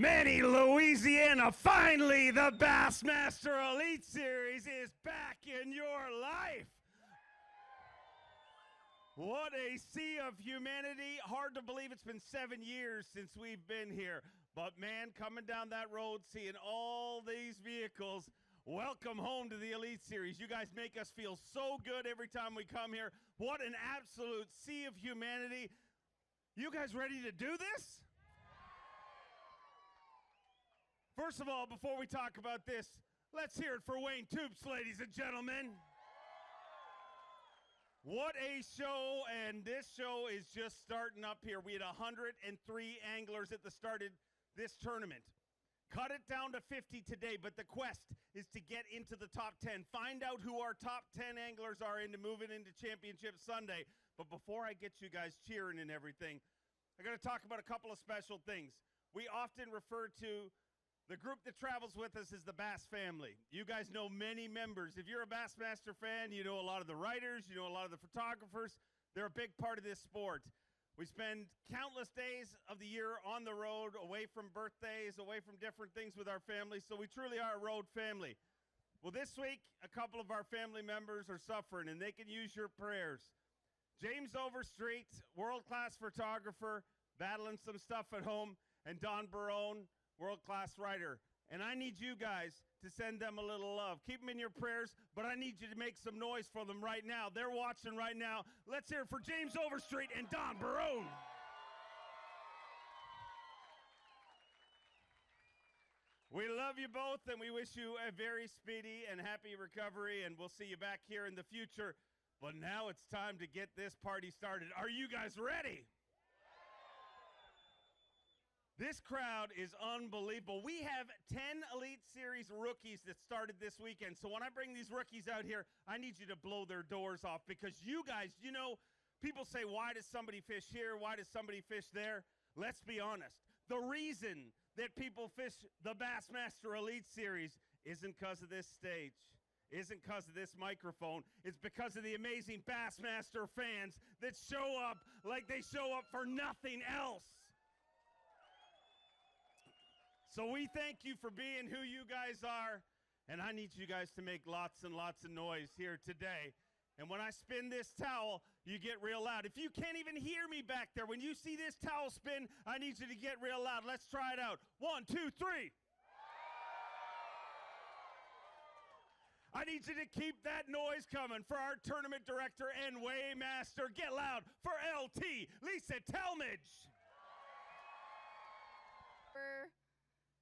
Manny, Louisiana, finally the Bassmaster Elite Series is back in your life. What a sea of humanity. Hard to believe it's been 7 years since we've been here. But man, coming down that road, seeing all these vehicles, welcome home to the Elite Series. You guys make us feel so good every time we come here. What an absolute sea of humanity. You guys ready to do this? First of all, before we talk about this, let's hear it for Wayne Toops, ladies and gentlemen. What a show, and this show is just starting up here. We had 103 anglers at the start of this tournament. Cut it down to 50 today, but the quest is to get into the top 10. Find out who our top 10 anglers are into moving into Championship Sunday. But before I get you guys cheering and everything, I got to talk about a couple of special things. We often refer to the group that travels with us is the Bass family. You guys know many members. If you're a Bassmaster fan, you know a lot of the writers, you know a lot of the photographers. They're a big part of this sport. We spend countless days of the year on the road, away from birthdays, away from different things with our family, so we truly are a road family. Well, this week, a couple of our family members are suffering, and they can use your prayers. James Overstreet, world-class photographer, battling some stuff at home, and Don Barone, world-class writer. And I need you guys to send them a little love. Keep them in your prayers, but I need you to make some noise for them right now. They're watching right now. Let's hear it for James Overstreet and Don Barone. We love you both, and we wish you a very speedy and happy recovery, and we'll see you back here in the future. But now it's time to get this party started. Are you guys ready? This crowd is unbelievable. We have 10 Elite Series rookies that started this weekend. So when I bring these rookies out here, I need you to blow their doors off because you guys, you know, people say, why does somebody fish here? Why does somebody fish there? Let's be honest. The reason that people fish the Bassmaster Elite Series isn't because of this stage. Isn't because of this microphone. It's because of the amazing Bassmaster fans that show up like they show up for nothing else. So we thank you for being who you guys are, and I need you guys to make lots and lots of noise here today. And when I spin this towel, you get real loud. If you can't even hear me back there, when you see this towel spin, I need you to get real loud. Let's try it out. 1, 2, 3. I need you to keep that noise coming for our tournament director and weighmaster. Get loud for LT, Lisa Talmadge.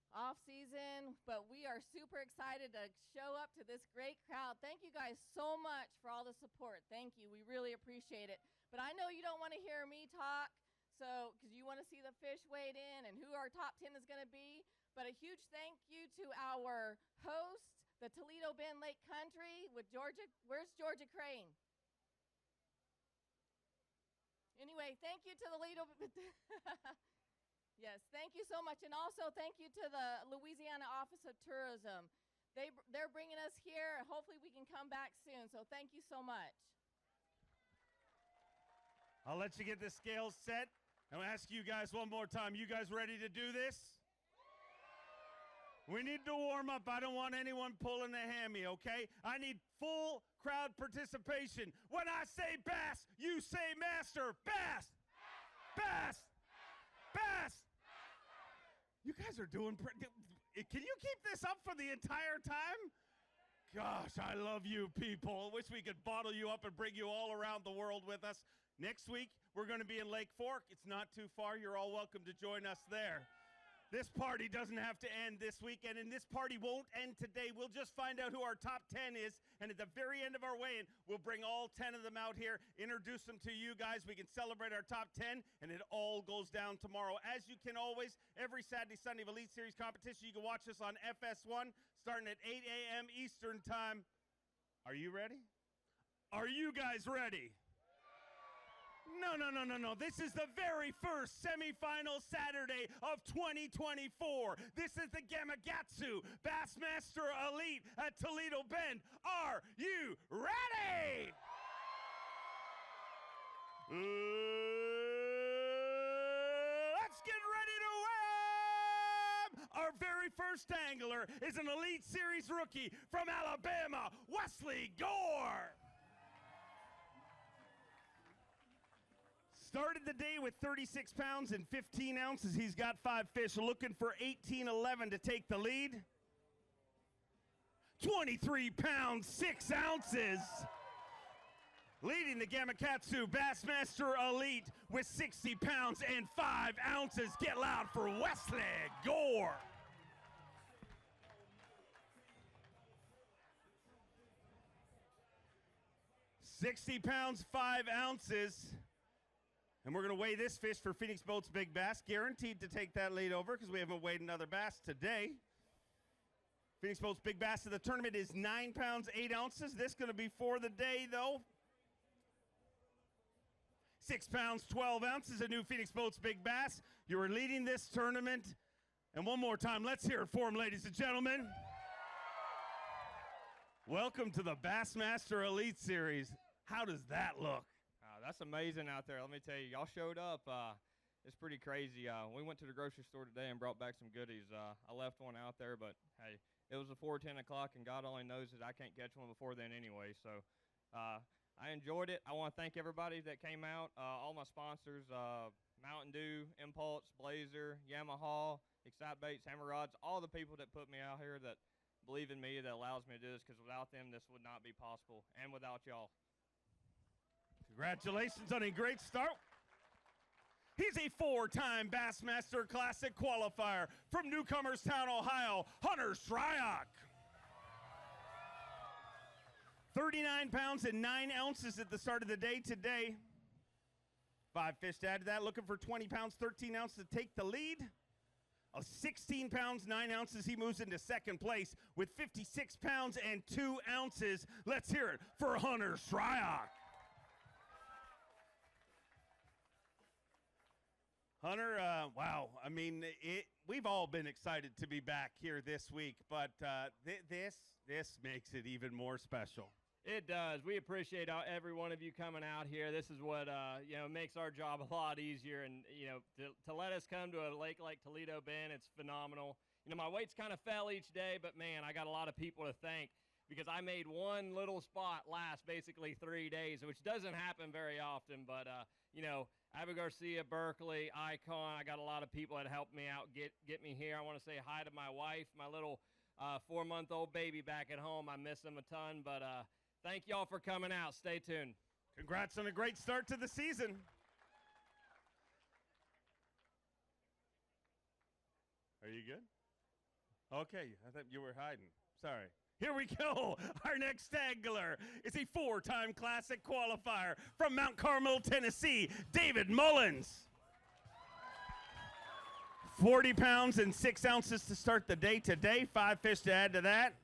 Off season, but we are super excited to show up to this great crowd. Thank you guys so much for all the support. Thank you. We really appreciate it. But I know you don't want to hear me talk, so because you want to see the fish weighed in and who our top 10 is going to be. But a huge thank you to our host, the Toledo Bend Lake Country with Georgia. Where's Georgia Crane? Anyway, thank you to the Toledo. Yes, thank you so much. And also thank you to the Louisiana Office of Tourism. They're bringing us here. Hopefully we can come back soon. So thank you so much. I'll let you get the scales set. I'll ask you guys one more time. You guys ready to do this? We need to warm up. I don't want anyone pulling a hammy, okay? I need full crowd participation. When I say bass, you say master. Bass! Bass! Bass! You guys are doing can you keep this up for the entire time? Gosh, I love you people. I wish we could bottle you up and bring you all around the world with us. Next week, we're going to be in Lake Fork. It's not too far. You're all welcome to join us there. This party doesn't have to end this weekend, and this party won't end today. We'll just find out who our top 10 is, and at the very end of our weigh-in, we'll bring all 10 of them out here, introduce them to you guys. We can celebrate our top 10, and it all goes down tomorrow. As you can always, every Saturday, Sunday of Elite Series competition, you can watch us on FS1 starting at 8 a.m. Eastern Time. Are you ready? Are you guys ready? No. This is the very first semifinal Saturday of 2024. This is the Gamakatsu Bassmaster Elite at Toledo Bend. Are you ready? Let's get ready to win! very first angler is an Elite Series rookie from Alabama, Wesley Gore. Started the day with 36 pounds and 15 ounces. He's got 5 fish, looking for 18-11 to take the lead. 23 pounds, 6 ounces. Leading the Gamakatsu Bassmaster Elite with 60 pounds and 5 ounces. Get loud for Wesley Gore. $60 pounds, 5 ounces. And we're going to weigh this fish for Phoenix Boats Big Bass. Guaranteed to take that lead over because we haven't weighed another bass today. Phoenix Boats Big Bass of the tournament is 9 pounds, 8 ounces. This going to be for the day, though. 6 pounds, 12 ounces, a new Phoenix Boats Big Bass. You are leading this tournament. And one more time, let's hear it for him, ladies and gentlemen. Welcome to the Bassmaster Elite Series. How does that look? That's amazing out there. Let me tell you, y'all showed up. It's pretty crazy. We went to the grocery store today and brought back some goodies. I left one out there, but hey, it was before 10 o'clock, and God only knows that I can't catch one before then anyway. So I enjoyed it. I want to thank everybody that came out, all my sponsors, Mountain Dew, Impulse, Blazer, Yamaha, Excite Baits, Hammer Rods, all the people that put me out here that believe in me, that allows me to do this, because without them, this would not be possible, and without y'all. Congratulations on a great start. He's a 4-time Bassmaster Classic qualifier from Newcomerstown, Ohio, Hunter Shryock. 39 pounds and 9 ounces at the start of the day today. 5 fish to add to that, looking for 20 pounds, 13 ounces to take the lead. 16 pounds, 9 ounces, he moves into second place with 56 pounds and 2 ounces. Let's hear it for Hunter Shryock. Hunter, wow, I mean, we've all been excited to be back here this week, but this makes it even more special. It does. We appreciate every one of you coming out here. This is what makes our job a lot easier, and to let us come to a lake like Toledo Bend, it's phenomenal. My weights kind of fell each day, but man, I got a lot of people to thank, because I made one little spot last basically 3 days, which doesn't happen very often, but Ava Garcia, Berkeley, Icon, I got a lot of people that helped me out, get me here. I want to say hi to my wife, my little 4-month-old baby back at home. I miss them a ton, but thank y'all for coming out. Stay tuned. Congrats on a great start to the season. Are you good? Okay, I thought you were hiding. Sorry. Here we go. Our next angler is a 4-time Classic qualifier from Mount Carmel, Tennessee, David Mullins. 40 pounds and 6 ounces to start the day today. 5 fish to add to that.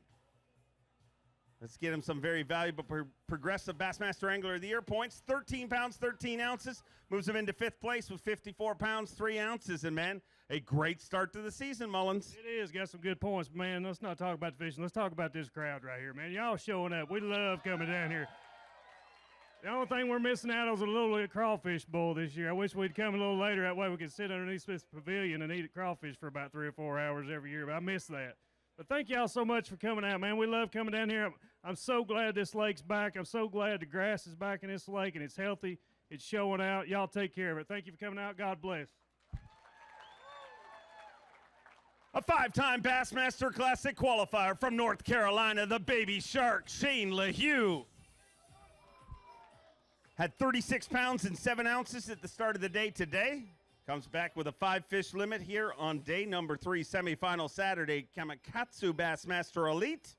Let's get him some very valuable Progressive Bassmaster Angler of the Year points. 13 pounds, 13 ounces. Moves him into 5th place with 54 pounds, 3 ounces. And, man, a great start to the season, Mullins. It is. Got some good points, man. Let's not talk about the fishing. Let's talk about this crowd right here, man. Y'all showing up. We love coming down here. The only thing we're missing out on is a little crawfish bowl this year. I wish we'd come a little later. That way we could sit underneath this pavilion and eat crawfish for about 3 or 4 hours every year. But I miss that. But thank y'all so much for coming out, man. We love coming down here. I'm so glad this lake's back. I'm so glad the grass is back in this lake, and it's healthy. It's showing out. Y'all take care of it. Thank you for coming out. God bless. A 5-time Bassmaster Classic qualifier from North Carolina, the Baby Shark, Shane LaHue. Had 36 pounds and 7 ounces at the start of the day today. Comes back with a 5-fish limit here on day number 3, semifinal Saturday, Gamakatsu Bassmaster Elite.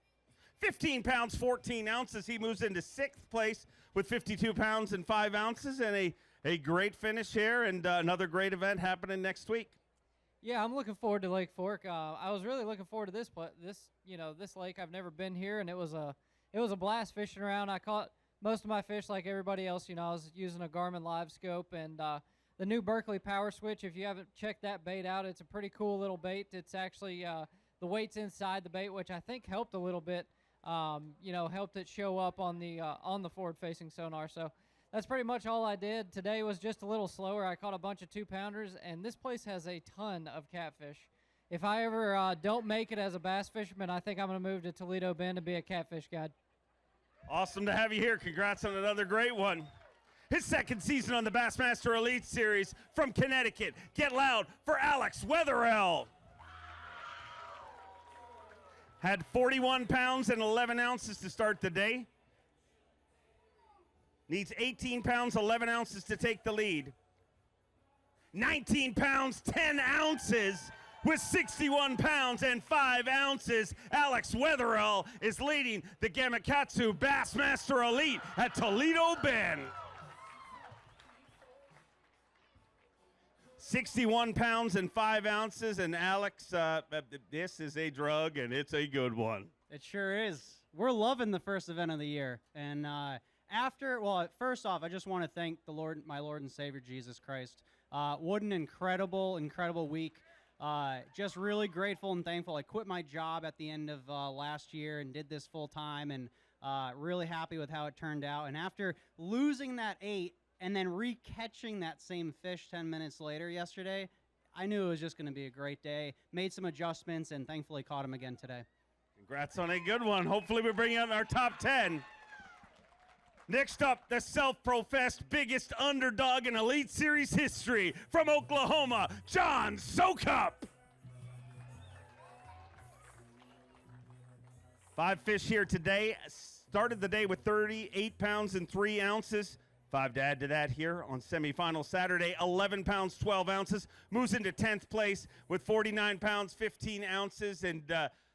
15 pounds, 14 ounces. He moves into 6th place with 52 pounds and 5 ounces, and a great finish here, and another great event happening next week. Yeah, I'm looking forward to Lake Fork. I was really looking forward to this lake. I've never been here, and it was a blast fishing around. I caught most of my fish like everybody else. I was using a Garmin Live Scope, and the new Berkeley Power Switch. If you haven't checked that bait out, it's a pretty cool little bait. It's actually the weight's inside the bait, which I think helped a little bit. Helped it show up on the forward-facing sonar. So that's pretty much all I did. Today was just a little slower. I caught a bunch of 2-pounders, and this place has a ton of catfish. if I ever don't make it as a bass fisherman, I think I'm going to move to Toledo Bend and be a catfish guide. Awesome to have you here. Congrats on another great one. His second season on the Bassmaster Elite Series from Connecticut. Get loud for Alex Wetherell. Had 41 pounds and 11 ounces to start the day. Needs 18 pounds, 11 ounces to take the lead. 19 pounds, 10 ounces with 61 pounds and 5 ounces. Alex Wetherell is leading the Gamakatsu Bassmaster Elite at Toledo Bend. 61 pounds and 5 ounces, and Alex, this is a drug, and it's a good one. It sure is. We're loving the first event of the year, and first off, I just want to thank the Lord, my Lord and Savior, Jesus Christ. What an incredible, incredible week. Just really grateful and thankful. I quit my job at the end of last year and did this full time, and really happy with how it turned out. And after losing that 8 and then re-catching that same fish 10 minutes later yesterday, I knew it was just going to be a great day. Made some adjustments and thankfully caught him again today. Congrats on a good one. Hopefully we bring out our top 10. Next up, the self-professed biggest underdog in Elite Series history from Oklahoma, John Sokup. 5 fish here today. Started the day with 38 pounds and 3 ounces. 5 to add to that here on semifinal Saturday, 11 pounds, 12 ounces. Moves into 10th place with 49 pounds, 15 ounces. And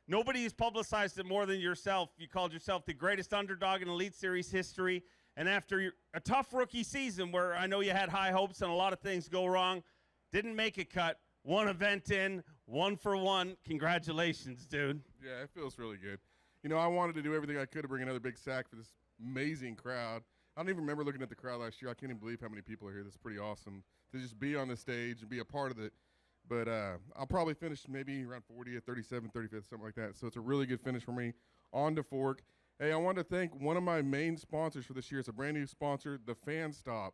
nobody has publicized it more than yourself. You called yourself the greatest underdog in Elite Series history. And after a tough rookie season where I know you had high hopes and a lot of things go wrong, didn't make a cut. One event in, 1 for 1. Congratulations, dude. Yeah, it feels really good. You know, I wanted to do everything I could to bring another big sack for this amazing crowd. I don't even remember looking at the crowd last year. I can't even believe how many people are here. That's pretty awesome to just be on the stage and be a part of it. But I'll probably finish maybe around 40th, 37th, 35th, something like that. So it's a really good finish for me. On to fork. Hey, I want to thank one of my main sponsors for this year. It's a brand new sponsor, the Fan Stop.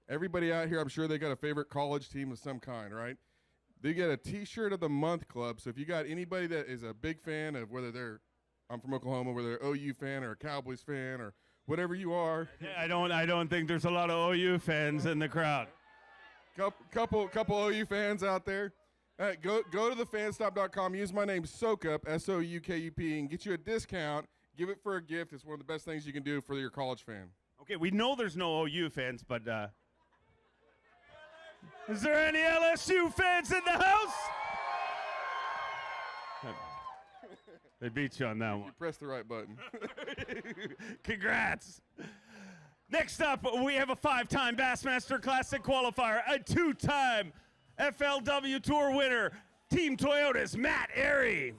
Everybody out here, I'm sure they got a favorite college team of some kind, right? They get a T-shirt of the month club. So if you got anybody that is a big fan of whether I'm from Oklahoma, whether they're OU fan or a Cowboys fan or whatever you are. Yeah, I don't think there's a lot of OU fans in the crowd. Couple OU fans out there. Go to thefanstop.com. Use my name Sokup, S-O-U-K-U-P, and get you a discount. Give it for a gift. It's one of the best things you can do for your college fan. Okay, we know there's no OU fans, but is there any LSU fans in the house? They beat you on that one. You pressed the right button. Congrats. Next up, we have a 5-time Bassmaster Classic qualifier, a 2-time FLW Tour winner, Team Toyota's Matt Airy.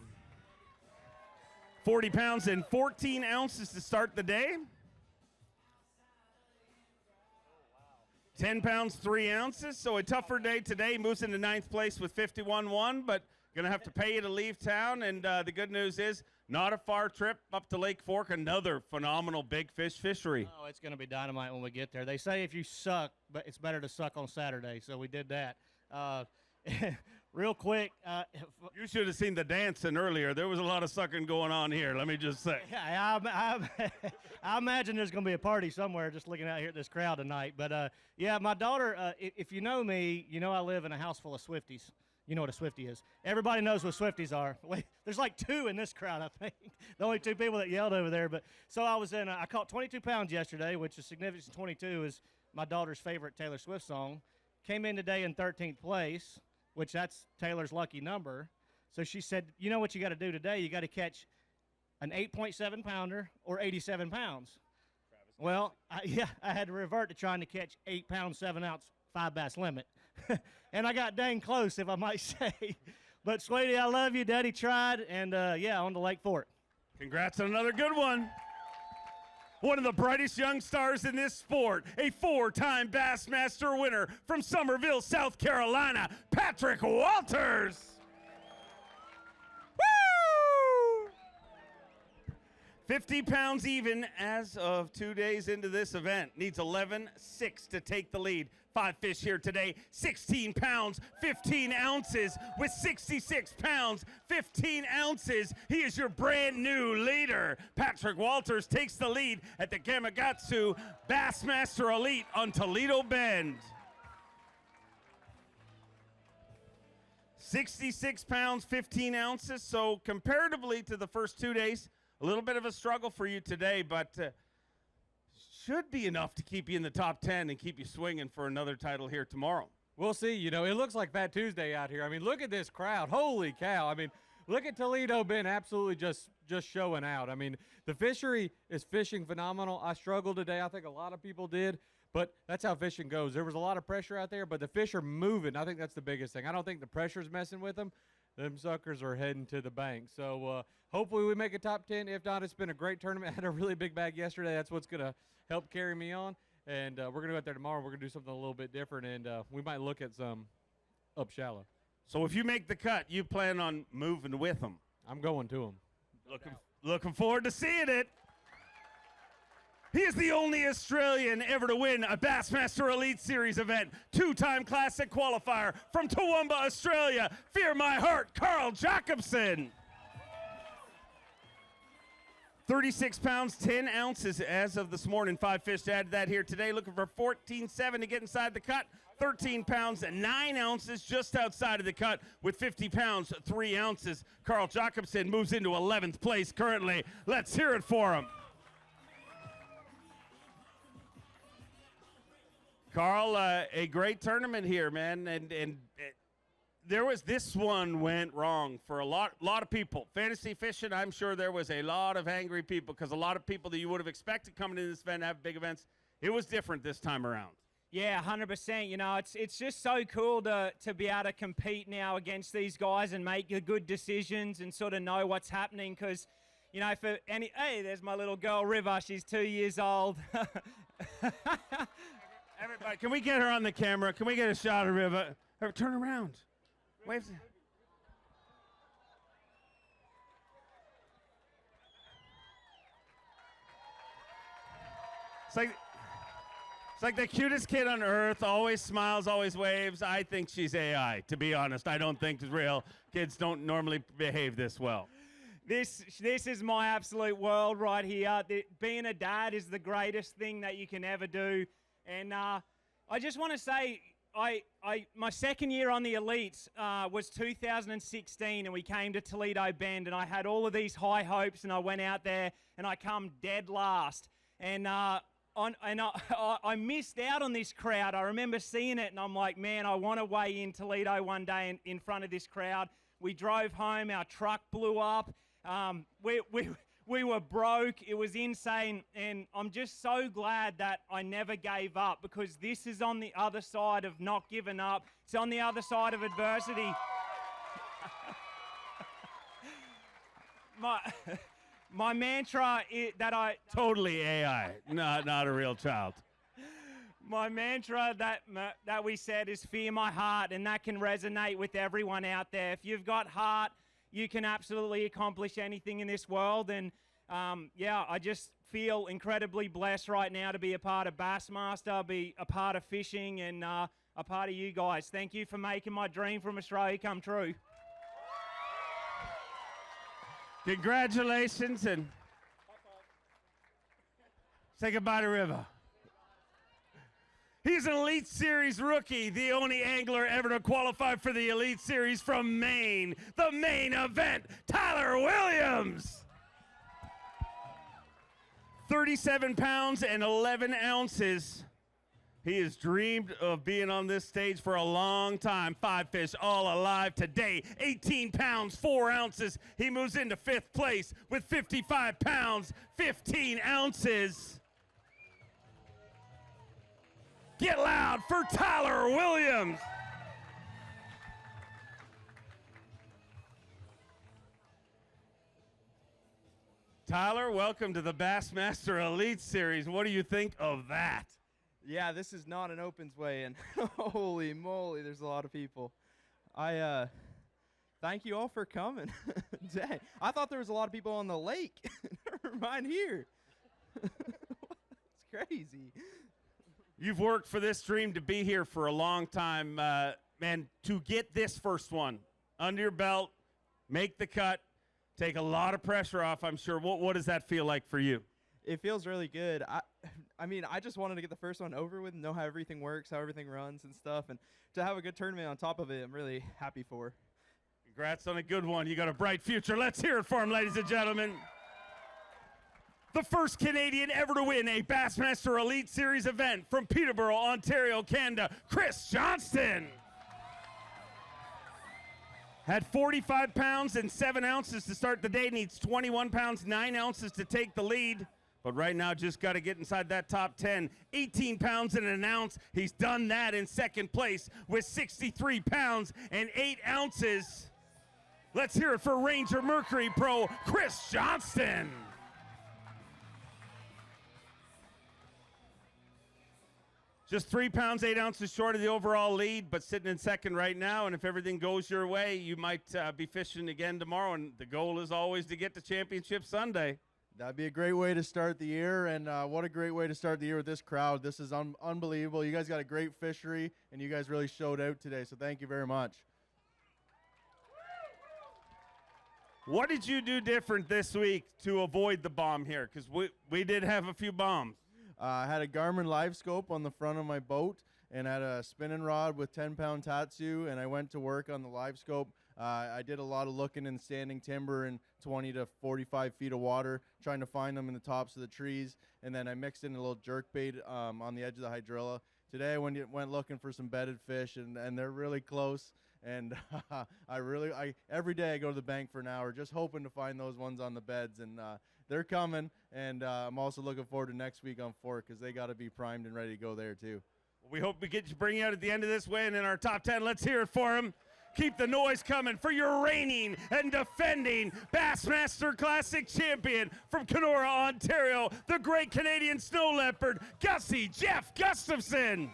40 pounds and 14 ounces to start the day. 10 pounds, 3 ounces, so a tougher day today. Moves into 9th place with 51-1, but going to have to pay you to leave town. And the good news is not a far trip up to Lake Fork, another phenomenal big fish fishery. Oh, it's going to be dynamite when we get there. They say if you suck, but it's better to suck on Saturday, so we did that. Real quick. You should have seen the dancing earlier. There was a lot of sucking going on here, let me just say. Yeah, I imagine there's going to be a party somewhere just looking out here at this crowd tonight. But, yeah, my daughter, if you know me, you know I live in a house full of Swifties. You know what a Swiftie is. Everybody knows what Swifties are. Wait, there's like 2 in this crowd, I think. The only 2 people that yelled over there. But so I caught 22 pounds yesterday, which is significant. 22 is my daughter's favorite Taylor Swift song. Came in today in 13th place, which that's Taylor's lucky number. So she said, you know what you got to do today? You got to catch an 8.7 pounder or 87 pounds. Well, I had to revert to trying to catch 8 pound, 7 ounce, 5 bass limit. And I got dang close, if I might say. But, sweetie, I love you. Daddy tried. And, yeah, on to Lake Fork. Congrats on another good one. One of the brightest young stars in this sport, a 4-time Bassmaster winner from Summerville, South Carolina, Patrick Walters. Woo! 50 pounds even as of 2 days into this event. Needs 11.6 to take the lead. 5 fish here today, 16 pounds, 15 ounces with 66 pounds, 15 ounces. He is your brand new leader. Patrick Walters takes the lead at the Gamakatsu Bassmaster Elite on Toledo Bend. 66 pounds, 15 ounces. So comparatively to the first 2 days, a little bit of a struggle for you today, but should be enough to keep you in the top 10 and keep you swinging for another title here tomorrow. We'll see. You know, it looks like Fat Tuesday out here. I mean, look at this crowd. Holy cow. I mean, look at Toledo Bend absolutely just showing out. I mean, the fishery is fishing phenomenal. I struggled today. I think a lot of people did, but that's how fishing goes. There was a lot of pressure out there, but the fish are moving. I think that's the biggest thing. I don't think the pressure's messing with them. Them suckers are heading to the bank. So hopefully we make a top 10. If not, it's been a great tournament. I had a really big bag yesterday. That's what's going to help carry me on. And we're going to go out there tomorrow. We're going to do something a little bit different, and we might look at some up shallow. So if you make the cut, you plan on moving with them? I'm going to them. Looking forward to seeing it. He is the only Australian ever to win a Bassmaster Elite Series event. 2-time Classic qualifier from Toowoomba, Australia. Fear my heart, Carl Jacobson. 36 pounds, 10 ounces as of this morning. 5 fish to add to that here today. Looking for 14.7 to get inside the cut. 13 pounds, 9 ounces just outside of the cut with 50 pounds, 3 ounces. Carl Jacobson moves into 11th place currently. Let's hear it for him. Carl, a great tournament here, man, and there was this one went wrong for a lot of people. Fantasy fishing, I'm sure there was a lot of angry people because a lot of people that you would have expected coming into this event have big events. It was different this time around. Yeah, 100%. You know, it's just so cool to be able to compete now against these guys and make the good decisions and sort of know what's happening because, you know, hey, there's my little girl, River. She's 2 years old. Everybody, can we get her on the camera? Can we get a shot of River? Turn around. Wave. It's like the cutest kid on earth, always smiles, always waves. I think she's AI, to be honest. I don't think it's real. Kids don't normally behave this well. This is my absolute world right here. Being a dad is the greatest thing that you can ever do. And I just want to say, my second year on the Elites was 2016, and we came to Toledo Bend, and I had all of these high hopes, and I went out there, and I come dead last. And I missed out on this crowd. I remember seeing it, and I'm like, man, I want to weigh in Toledo one day in front of this crowd. We drove home. Our truck blew up. We were broke. It was insane. And I'm just so glad that I never gave up because this is on the other side of not giving up. It's on the other side of adversity. My mantra that I... Totally AI, not a real child. My mantra that we said is fear my heart, and that can resonate with everyone out there. If you've got heart, you can absolutely accomplish anything in this world. And yeah, I just feel incredibly blessed right now to be a part of Bassmaster, be a part of fishing, and a part of you guys. Thank you for making my dream from Australia come true. Congratulations, and say goodbye to River. He's an Elite Series rookie, the only angler ever to qualify for the Elite Series from Maine. The main event, Tyler Williams. 37 pounds and 11 ounces. He has dreamed of being on this stage for a long time. 5 fish all alive today. 18 pounds, 4 ounces. He moves into 5th place with 55 pounds, 15 ounces. Get loud for Tyler Williams. Tyler, welcome to the Bassmaster Elite Series. What do you think of that? Yeah, this is not an opens way, and holy moly, there's a lot of people. I thank you all for coming. Dang, I thought there was a lot of people on the lake. never mind here. It's crazy. You've worked for this dream to be here for a long time, man. To get this first one under your belt, make the cut, take a lot of pressure off, I'm sure. What does that feel like for you? It feels really good. I mean, I just wanted to get the first one over with and know how everything works, how everything runs and stuff. And to have a good tournament on top of it, I'm really happy for. Congrats on a good one. You got a bright future. Let's hear it for him, ladies and gentlemen. The first Canadian ever to win a Bassmaster Elite Series event from Peterborough, Ontario, Canada, Chris Johnston. Had 45 pounds and 7 ounces to start the day. Needs 21 pounds, 9 ounces to take the lead. But right now, just got to get inside that top 10. 18 pounds and an ounce. He's done that in second place with 63 pounds and 8 ounces. Let's hear it for Ranger Mercury Pro, Chris Johnston. Just 3 pounds, 8 ounces short of the overall lead, but sitting in second right now. And if everything goes your way, you might be fishing again tomorrow. And the goal is always to get to Championship Sunday. That'd be a great way to start the year, and what a great way to start the year with this crowd. This is unbelievable. You guys got a great fishery, and you guys really showed out today, so thank you very much. What did you do different this week to avoid the bomb here? Because we did have a few bombs. I had a Garmin live scope on the front of my boat, and had a spinning rod with 10-pound tatsu, and I went to work on the live scope. I did a lot of looking in standing timber and 20 to 45 feet of water, trying to find them in the tops of the trees, and then I mixed in a little jerk bait on the edge of the hydrilla. Today I went looking for some bedded fish, and they're really close, and every day I go to the bank for an hour just hoping to find those ones on the beds, and they're coming, and I'm also looking forward to next week on Fork because they got to be primed and ready to go there too. We hope we bring you out at the end of this way and in our top 10. Let's hear it for him. Keep the noise coming for your reigning and defending Bassmaster Classic champion from Kenora, Ontario, the great Canadian snow leopard, Gussie Jeff Gustafson.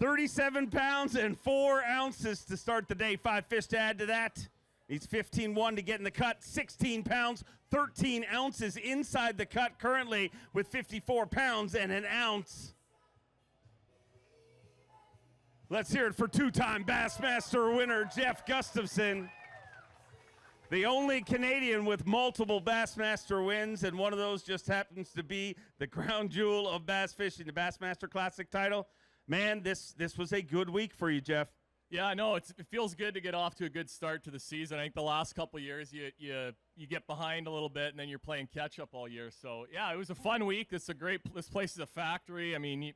37 pounds and 4 ounces to start the day. 5 fish to add to that. He's 15-1 to get in the cut. 16 pounds, 13 ounces inside the cut currently with 54 pounds and an ounce. Let's hear it for 2-time Bassmaster winner Jeff Gustafson. The only Canadian with multiple Bassmaster wins, and one of those just happens to be the crown jewel of bass fishing, the Bassmaster Classic title. Man, this was a good week for you, Jeff. Yeah, I know. It feels good to get off to a good start to the season. I think the last couple of years you get behind a little bit, and then you're playing catch up all year. So yeah, it was a fun week. This place is a factory. I mean,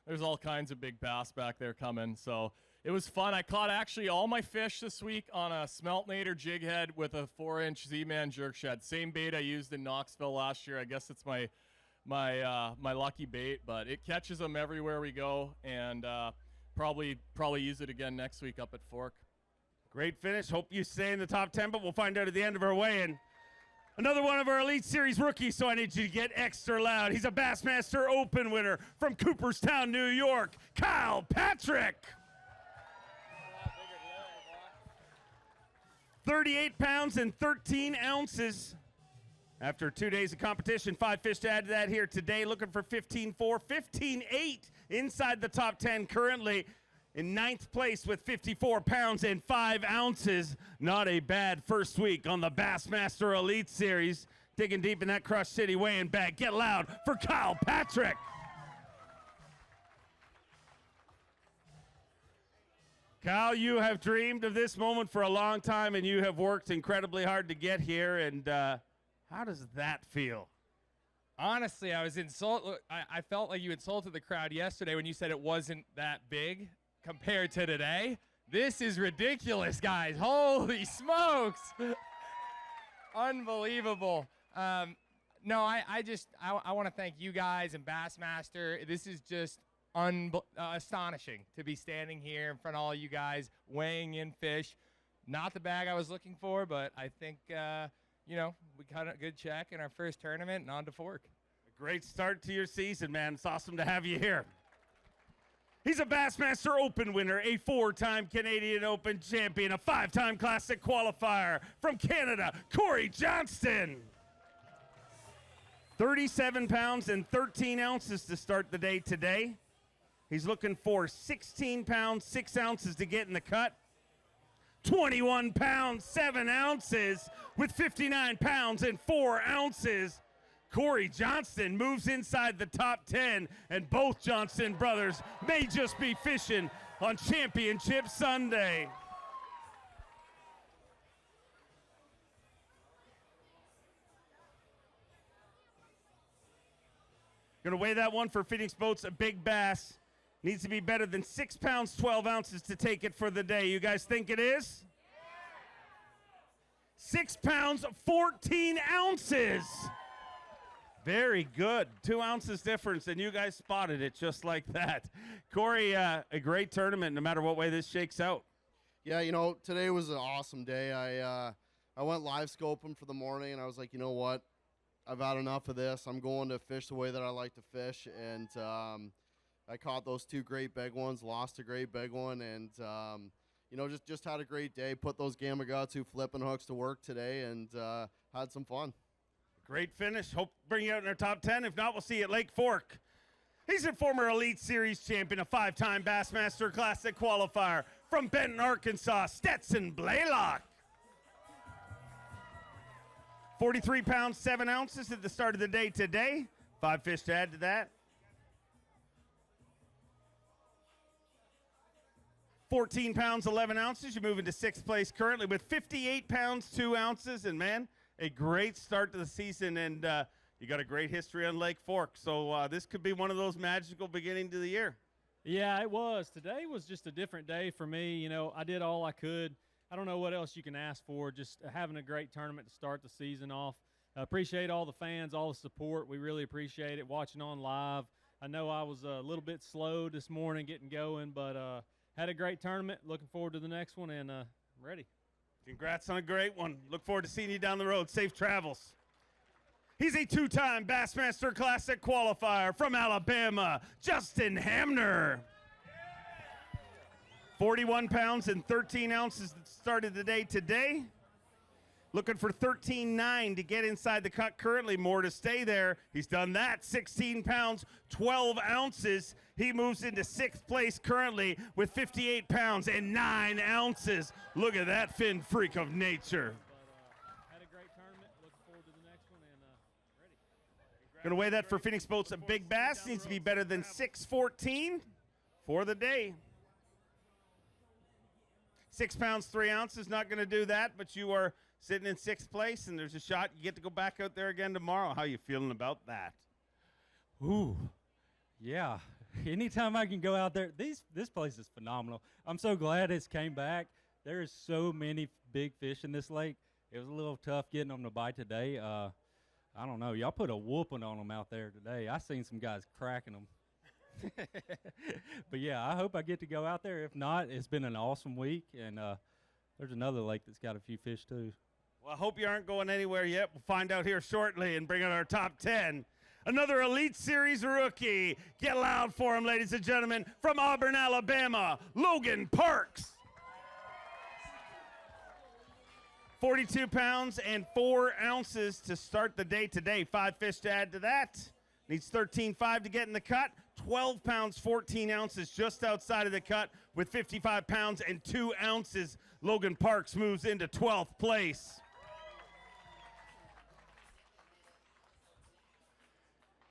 there's all kinds of big bass back there coming. So it was fun. I caught actually all my fish this week on a Smeltnator jig head with a 4-inch Z-Man jerk shed. Same bait I used in Knoxville last year. I guess it's my lucky bait, but it catches them everywhere we go, and probably use it again next week up at Fork. Great finish. Hope you stay in the top 10, but we'll find out at the end of our weigh-in. Another one of our Elite Series rookies, so I need you to get extra loud. He's a Bassmaster Open winner from Cooperstown, New York, Kyle Patrick. 38 pounds and 13 ounces. After 2 days of competition, 5 fish to add to that here today. Looking for 15-4, 15-8 inside the top 10 currently. In 9th place with 54 pounds and 5 ounces. Not a bad first week on the Bassmaster Elite Series. Digging deep in that Crush City weighing bag. Get loud for Kyle Patrick. Kyle, you have dreamed of this moment for a long time, and you have worked incredibly hard to get here. And how does that feel? Honestly, I was insulted. I felt like you insulted the crowd yesterday when you said it wasn't that big compared to today. This is ridiculous, guys. Holy smokes. Unbelievable. No, I want to thank you guys and Bassmaster. This is just astonishing to be standing here in front of all you guys weighing in fish. Not the bag I was looking for, but I think, we got a good check in our first tournament and on to Fork. A great start to your season, man. It's awesome to have you here. He's a Bassmaster Open winner, a 4-time Canadian Open champion, a 5-time Classic qualifier from Canada, Corey Johnston. 37 pounds and 13 ounces to start the day today. He's looking for 16 pounds, 6 ounces to get in the cut. 21 pounds, 7 ounces with 59 pounds and 4 ounces. Corey Johnston moves inside the top 10, and both Johnston brothers may just be fishing on Championship Sunday. Gonna weigh that one for Phoenix Boats, a big bass. Needs to be better than 6 pounds, 12 ounces to take it for the day. You guys think it is? 6 pounds, 14 ounces. Very good. 2 ounces difference, and you guys spotted it just like that. Corey, a great tournament no matter what way this shakes out. Yeah, you know, today was an awesome day. I went live scoping for the morning, and I was like, you know what? I've had enough of this. I'm going to fish the way that I like to fish, and I caught those 2 great big ones, lost a great big one, and you know, just had a great day. Put those Gamakatsu flipping hooks to work today, and had some fun. Great finish. Hope to bring you out in our top 10. If not, we'll see you at Lake Fork. He's a former Elite Series champion, a 5-time Bassmaster Classic qualifier from Benton, Arkansas, Stetson Blaylock. 43 pounds, 7 ounces at the start of the day today. 5 fish to add to that. 14 pounds, 11 ounces. You move into 6th place currently with 58 pounds, 2 ounces. And, man, a great start to the season. And you got a great history on Lake Fork. So this could be one of those magical beginning to the year. Yeah, it was. Today was just a different day for me. You know, I did all I could. I don't know what else you can ask for. Just having a great tournament to start the season off. Appreciate all the fans, all the support. We really appreciate it. Watching on live. I know I was a little bit slow this morning getting going, but had a great tournament. Looking forward to the next one, and I'm ready. Congrats on a great one. Look forward to seeing you down the road. Safe travels. He's a 2-time Bassmaster Classic qualifier from Alabama, Justin Hamner. 41 pounds and 13 ounces that started the day today. Looking for 13.9 to get inside the cut currently. More to stay there. He's done that. 16 pounds, 12 ounces. He moves into 6th place currently with 58 pounds and 9 ounces. Look at that fin freak of nature. Had a great tournament. Looking forward to the next one, and ready. Going to weigh that for Phoenix Boats. A big bass needs to be better than 614 for the day. 6 pounds, 3 ounces. Not going to do that, but you are sitting in 6th place, and there's a shot you get to go back out there again tomorrow. How you feeling about that? Ooh, yeah. Anytime I can go out there, this place is phenomenal. I'm so glad it's came back. There's so many big fish in this lake. It was a little tough getting them to bite today. I don't know. Y'all put a whooping on them out there today. I seen some guys cracking them. But yeah, I hope I get to go out there. If not, it's been an awesome week, and there's another lake that's got a few fish too. Well, I hope you aren't going anywhere yet. We'll find out here shortly and bring out our top 10. Another Elite Series rookie. Get loud for him, ladies and gentlemen, from Auburn, Alabama, Logan Parks. 42 pounds and 4 ounces to start the day today. 5 fish to add to that. Needs 13.5 to get in the cut. 12 pounds, 14 ounces just outside of the cut with 55 pounds and 2 ounces. Logan Parks moves into 12th place.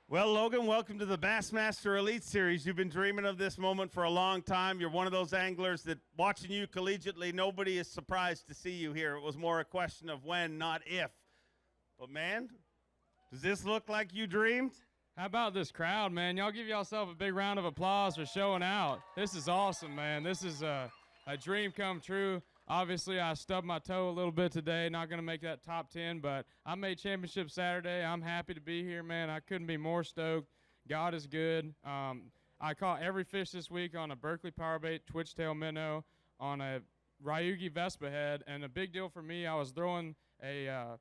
Well, Logan, welcome to the Bassmaster Elite Series. You've been dreaming of this moment for a long time. You're one of those anglers that, watching you collegiately, nobody is surprised to see you here. It was more a question of when, not if. But, man, does this look like you dreamed? How about this crowd, man? Y'all give yourself a big round of applause for showing out. This is awesome, man. This is a dream come true. Obviously, I stubbed my toe a little bit today. Not going to make that top 10, but I made championship Saturday. I'm happy to be here, man. I couldn't be more stoked. God is good. I caught every fish this week on a Berkeley powerbait, twitchtail minnow, on a Ryugi Vespa head, and a big deal for me, I was throwing a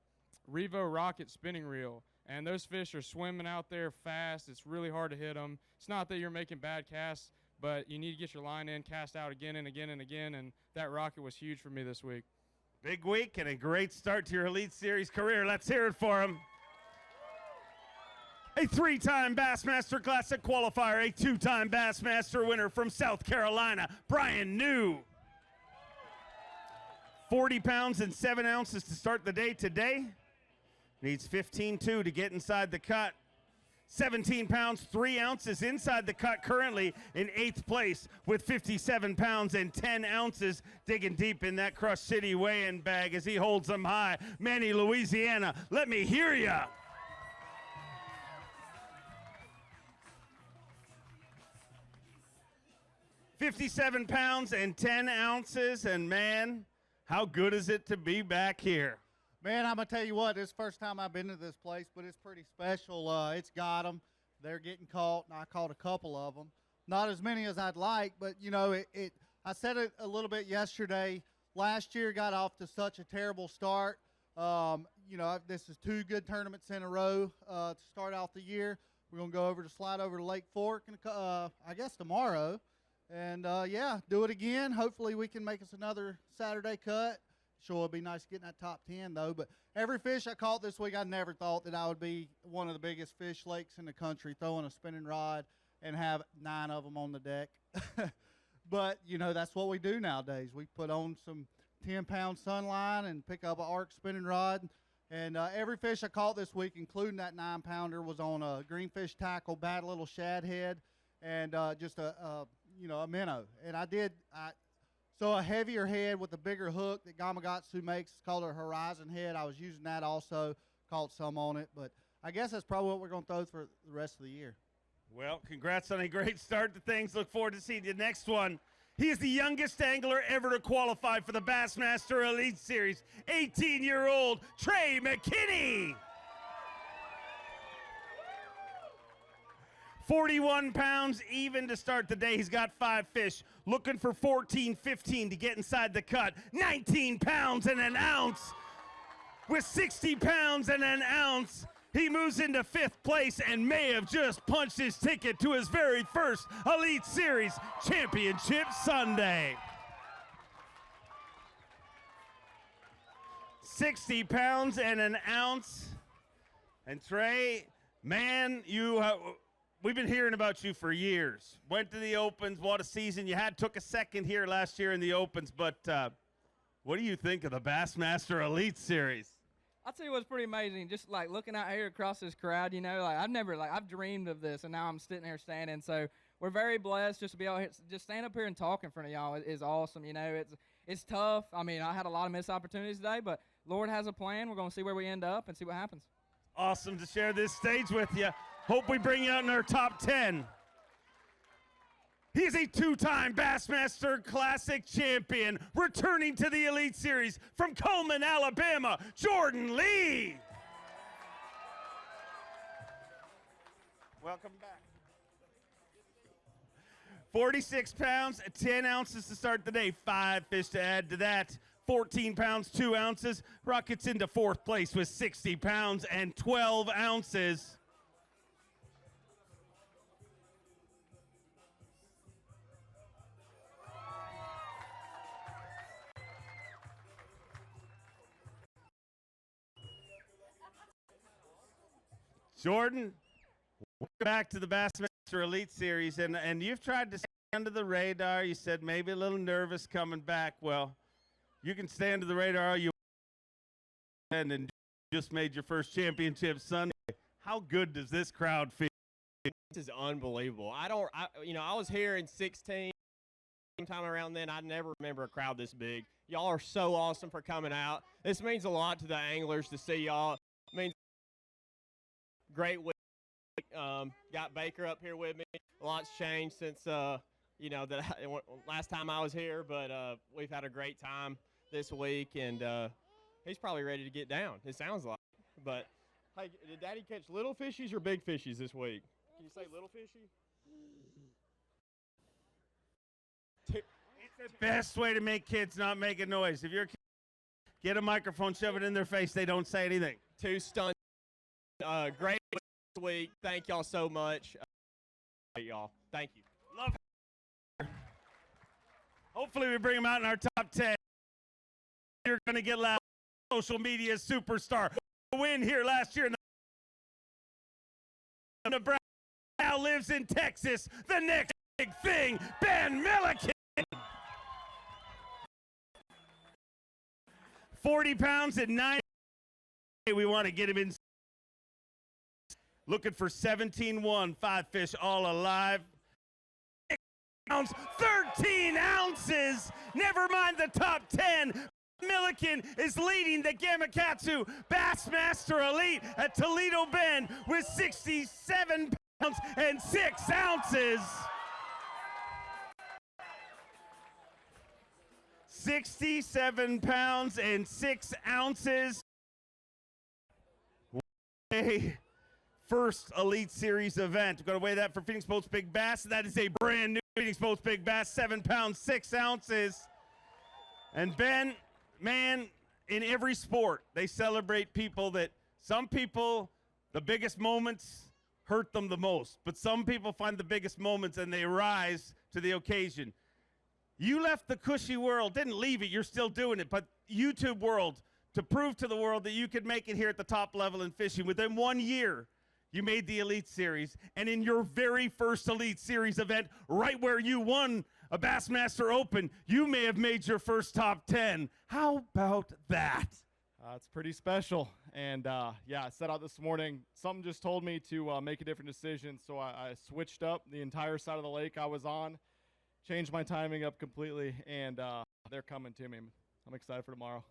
Revo Rocket spinning reel. And those fish are swimming out there fast. It's really hard to hit them. It's not that you're making bad casts, but you need to get your line in, cast out again and again and again, and that rocket was huge for me this week. Big week and a great start to your Elite Series career. Let's hear it for him. A 3-time Bassmaster Classic qualifier, a 2-time Bassmaster winner from South Carolina, Brian New. 40 pounds and 7 ounces to start the day today. Needs 15.2 to get inside the cut. 17 pounds, 3 ounces inside the cut, currently in 8th place with 57 pounds and 10 ounces, digging deep in that Crush City weigh-in bag as he holds them high. Manny, Louisiana, let me hear ya. $57 pounds and 10 ounces, and man, how good is it to be back here? Man, I'm going to tell you what, this is the first time I've been to this place, but it's pretty special. It's got them. They're getting caught, and I caught a couple of them. Not as many as I'd like, but, you know, I said it a little bit yesterday. Last year got off to such a terrible start. You know, this is 2 good tournaments in a row to start off the year. We're going to go over to slide over to Lake Fork, I guess tomorrow. And, yeah, do it again. Hopefully we can make us another Saturday cut. Sure, it'd be nice getting that top 10, though. But every fish I caught this week, I never thought that I would be one of the biggest fish lakes in the country, throwing a spinning rod and have 9 of them on the deck. But, you know, that's what we do nowadays. We put on some 10-pound sunline and pick up an arc spinning rod. And every fish I caught this week, including that 9-pounder, was on a greenfish tackle, bad little shad head, and just a minnow. And so a heavier head with a bigger hook that Gamakatsu makes. It's called a horizon head. I was using that also, caught some on it. But I guess that's probably what we're going to throw for the rest of the year. Well, congrats on a great start to things. Look forward to seeing the next one. He is the youngest angler ever to qualify for the Bassmaster Elite Series, 18-year-old Trey McKinney. 41 pounds even to start the day. He's got 5 fish, looking for 14, 15 to get inside the cut. 19 pounds and an ounce. With 60 pounds and an ounce, he moves into 5th place and may have just punched his ticket to his very first Elite Series Championship Sunday. 60 pounds and an ounce. And Trey, man, we've been hearing about you for years. Went to the Opens, what a season you had. Took a second here last year in the Opens, but what do you think of the Bassmaster Elite Series? I'll tell you what's pretty amazing. Just like looking out here across this crowd, you know, like I've dreamed of this, and now I'm sitting here standing. So we're very blessed just to be able to just stand up here and talk in front of y'all is awesome. You know, it's tough. I mean, I had a lot of missed opportunities today, but Lord has a plan. We're going to see where we end up and see what happens. Awesome to share this stage with you. Hope we bring you out in our top 10. He's a 2-time Bassmaster Classic champion, returning to the Elite Series from Coleman, Alabama, Jordan Lee. Welcome back. 46 pounds, 10 ounces to start the day. 5 fish to add to that. 14 pounds, 2 ounces. Rockets into 4th place with 60 pounds and 12 ounces. Jordan, welcome back to the Bassmaster Elite Series, and you've tried to stay under the radar. You said maybe a little nervous coming back. Well, you can stay under the radar all you want, and just made your first championship Sunday. How good does this crowd feel? This is unbelievable. I was here in 16. Time around then, I never remember a crowd this big. Y'all are so awesome for coming out. This means a lot to the anglers to see y'all. It means great week. Got Baker up here with me. A lot's changed since last time I was here, but we've had a great time this week, and he's probably ready to get down. It sounds like. But hey, did Daddy catch little fishies or big fishies this week? Can you say little fishy? It's the best way to make kids not make a noise. If you're a kid, get a microphone, shove it in their face, they don't say anything. 2 stunts. Great week. Thank y'all so much. Y'all. Thank you. Love Hopefully we bring him out in our top 10. You're going to get loud. Social media superstar. Win here last year in Nebraska. Now lives in Texas. The next big thing, Ben Milliken. 40 pounds at 9. We want to get him in. Looking for 17-1, 5 fish all alive. 6 pounds, 13 ounces. Never mind the top 10. Milliken is leading the Gamakatsu Bassmaster Elite at Toledo Bend with 67 pounds and 6 ounces. 67 pounds and 6 ounces. First Elite Series event. We're going to weigh that for Phoenix Boats Big Bass. That is a brand new Phoenix Boats Big Bass, 7 pounds, 6 ounces. And Ben, man, in every sport, they celebrate people that some people, the biggest moments hurt them the most. But some people find the biggest moments and they rise to the occasion. You left the cushy world, didn't leave it, you're still doing it, but YouTube world, to prove to the world that you could make it here at the top level in fishing. Within 1 year, you made the Elite Series, and in your very first Elite Series event, right where you won a Bassmaster Open, you may have made your first top 10. How about that? It's pretty special, and yeah, I set out this morning. Something just told me to make a different decision, so I switched up the entire side of the lake I was on, changed my timing up completely, and they're coming to me. I'm excited for tomorrow.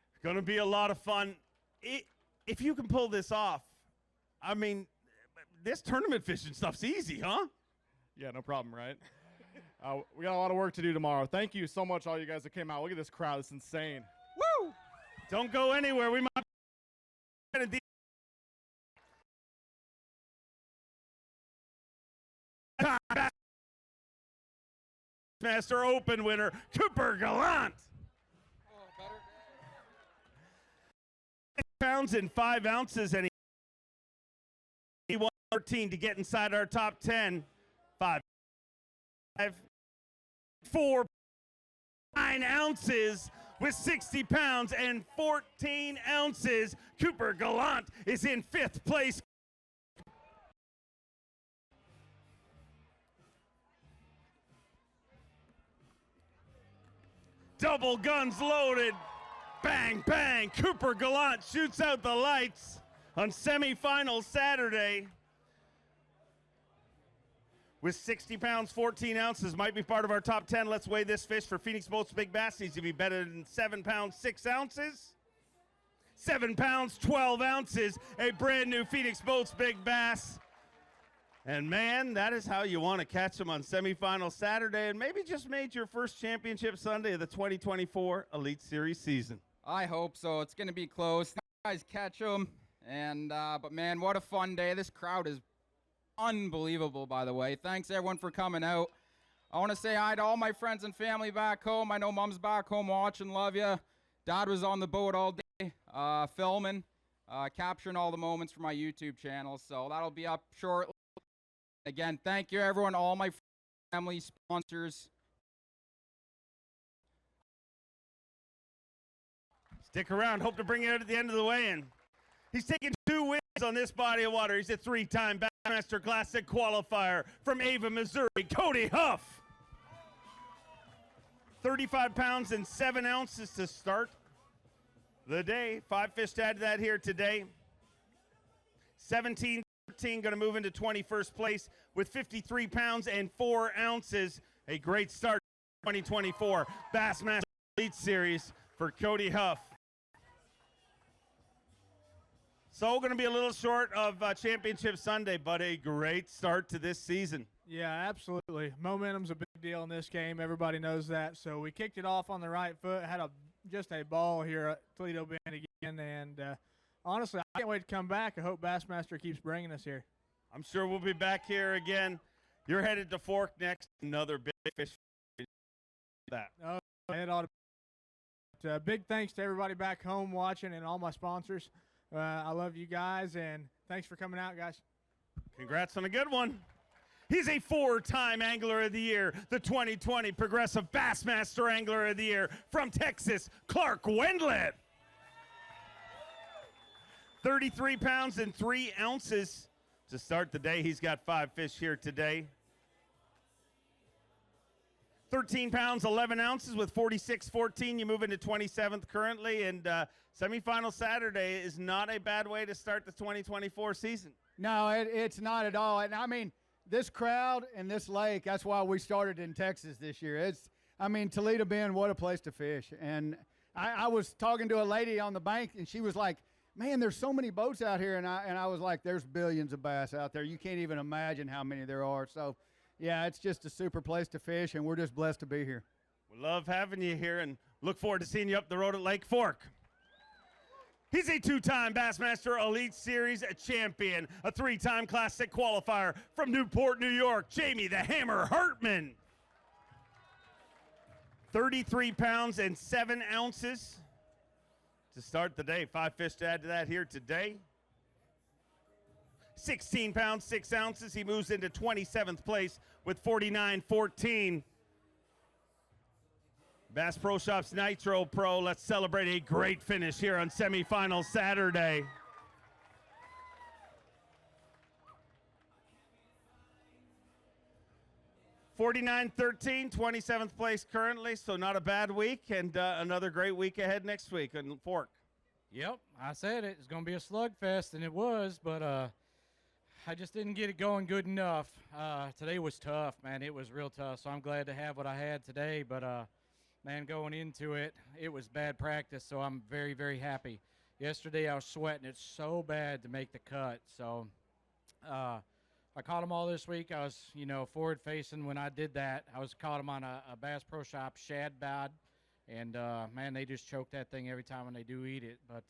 It's going to be a lot of fun. If you can pull this off, I mean, this tournament fishing stuff's easy, huh? Yeah, no problem, right? We got a lot of work to do tomorrow. Thank you so much, all you guys that came out. Look at this crowd. It's insane. Woo! Don't go anywhere. We might Master Open winner, Cooper Gallant. 6 pounds and 5 ounces, and he won 13 to get inside our top 10. 5, 4, 9 ounces with 60 pounds and 14 ounces. Cooper Gallant is in 5th place. Double guns loaded. Bang, bang. Cooper Gallant shoots out the lights on semifinal Saturday. With 60 pounds, 14 ounces, might be part of our top 10. Let's weigh this fish for Phoenix Boats Big Bass. Needs to be better than 7 pounds, 6 ounces. 7 pounds, 12 ounces. A brand new Phoenix Boats Big Bass. And man, that is how you want to catch them on semifinal Saturday, and maybe just made your first championship Sunday of the 2024 Elite Series season. I hope so. It's going to be close. You guys catch them. And, but man, what a fun day. This crowd is unbelievable, by the way. Thanks, everyone, for coming out. I want to say hi to all my friends and family back home. I know Mom's back home watching. Love you. Dad was on the boat all day filming, capturing all the moments for my YouTube channel. So that'll be up shortly. Again, thank you, everyone, all my family, sponsors. Stick around. Hope to bring you out at the end of the weigh-in. He's taken 2 wins on this body of water. He's a 3-time Bassmaster Classic qualifier from Ava, Missouri, Cody Huff. 35 pounds and 7 ounces to start the day. 5 fish to add to that here today. 17-13 going to move into 21st place with 53 pounds and 4 ounces. A great start 2024 Bassmaster Elite Series for Cody Huff. So going to be a little short of Championship Sunday, but a great start to this season. Yeah, absolutely. Momentum's a big deal in this game. Everybody knows that. So we kicked it off on the right foot, had just a ball here at Toledo Bend again, and honestly, I can't wait to come back. I hope Bassmaster keeps bringing us here. I'm sure we'll be back here again. You're headed to Fork next. Another big fish. That. Oh, it ought to. Big thanks to everybody back home watching and all my sponsors. I love you guys, and thanks for coming out, guys. Congrats on a good one. He's a 4-time Angler of the Year, the 2020 Progressive Bassmaster Angler of the Year from Texas, Clark Wendlandt. 33 pounds and 3 ounces to start the day. He's got 5 fish here today. 13 pounds, 11 ounces with 46.14. You move into 27th currently, and semifinal Saturday is not a bad way to start the 2024 season. No, it's not at all. And I mean, this crowd and this lake, that's why we started in Texas this year. Toledo Bend, what a place to fish. And I was talking to a lady on the bank, and she was like, man, there's so many boats out here. And I was like, there's billions of bass out there. You can't even imagine how many there are. So, yeah, it's just a super place to fish, and we're just blessed to be here. We love having you here and look forward to seeing you up the road at Lake Fork. He's a 2-time Bassmaster Elite Series champion, a 3-time Classic qualifier from Newport, New York, Jamie the Hammer Hartman. 33 pounds and 7 ounces to start the day. 5 fish to add to that here today. 16 pounds, 6 ounces. He moves into 27th place with 49.14. Bass Pro Shops Nitro Pro. Let's celebrate a great finish here on semifinal Saturday. $49.13, 27th place currently, so not a bad week, and another great week ahead next week on Fork. Yep, I said it. It's going to be a slugfest, and it was, but I just didn't get it going good enough. Today was tough, man. It was real tough, so I'm glad to have what I had today, but man, going into it, it was bad practice, so I'm very, very happy. Yesterday I was sweating it so bad to make the cut, so I caught them all this week. I was, forward facing when I did that. I caught them on a Bass Pro Shop shad bod, and man, they just choke that thing every time when they do eat it. But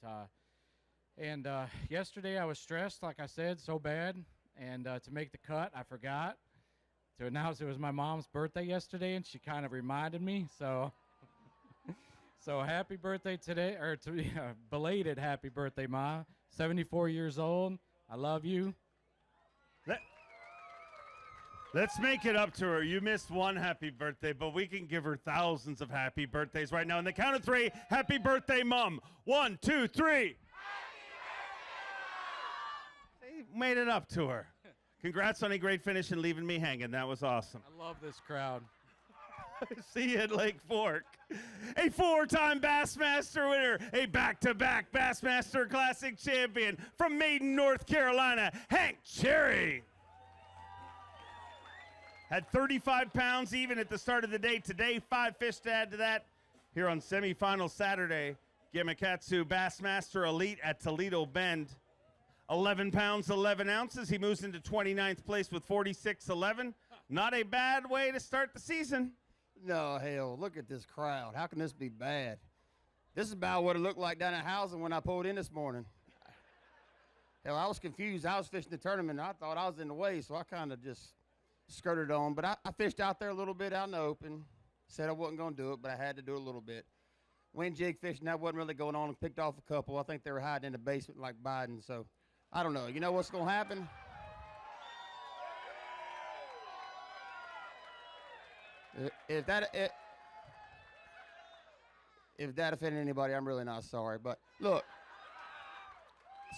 yesterday I was stressed, like I said, so bad, and to make the cut, I forgot to announce it was my mom's birthday yesterday, and she kind of reminded me. So, so happy birthday today, or belated happy birthday, Ma. 74 years old. I love you. Let's make it up to her. You missed one happy birthday, but we can give her thousands of happy birthdays right now. On the count of 3, happy birthday, Mom. 1, 2, 3. They made it up to her. Congrats on a great finish and leaving me hanging. That was awesome. I love this crowd. See you at Lake Fork. A 4-time Bassmaster winner, a back-to-back Bassmaster Classic champion from Maiden, North Carolina, Hank Cherry. Had 35 pounds even at the start of the day. Today, 5 fish to add to that here on semifinal Saturday. Gamakatsu Bassmaster Elite at Toledo Bend. 11 pounds, 11 ounces. He moves into 29th place with 46.11. Not a bad way to start the season. No, hell, look at this crowd. How can this be bad? This is about what it looked like down at Housing when I pulled in this morning. Hell, I was confused. I was fishing the tournament, and I thought I was in the way, so I kind of just skirted on. But I fished out there a little bit out in the open. Said I wasn't going to do it, but I had to do it a little bit. Went jig fishing. That wasn't really going on. Picked off a couple. I think they were hiding in the basement like Biden, so I don't know. You know what's going to happen? If that offended anybody, I'm really not sorry. But look,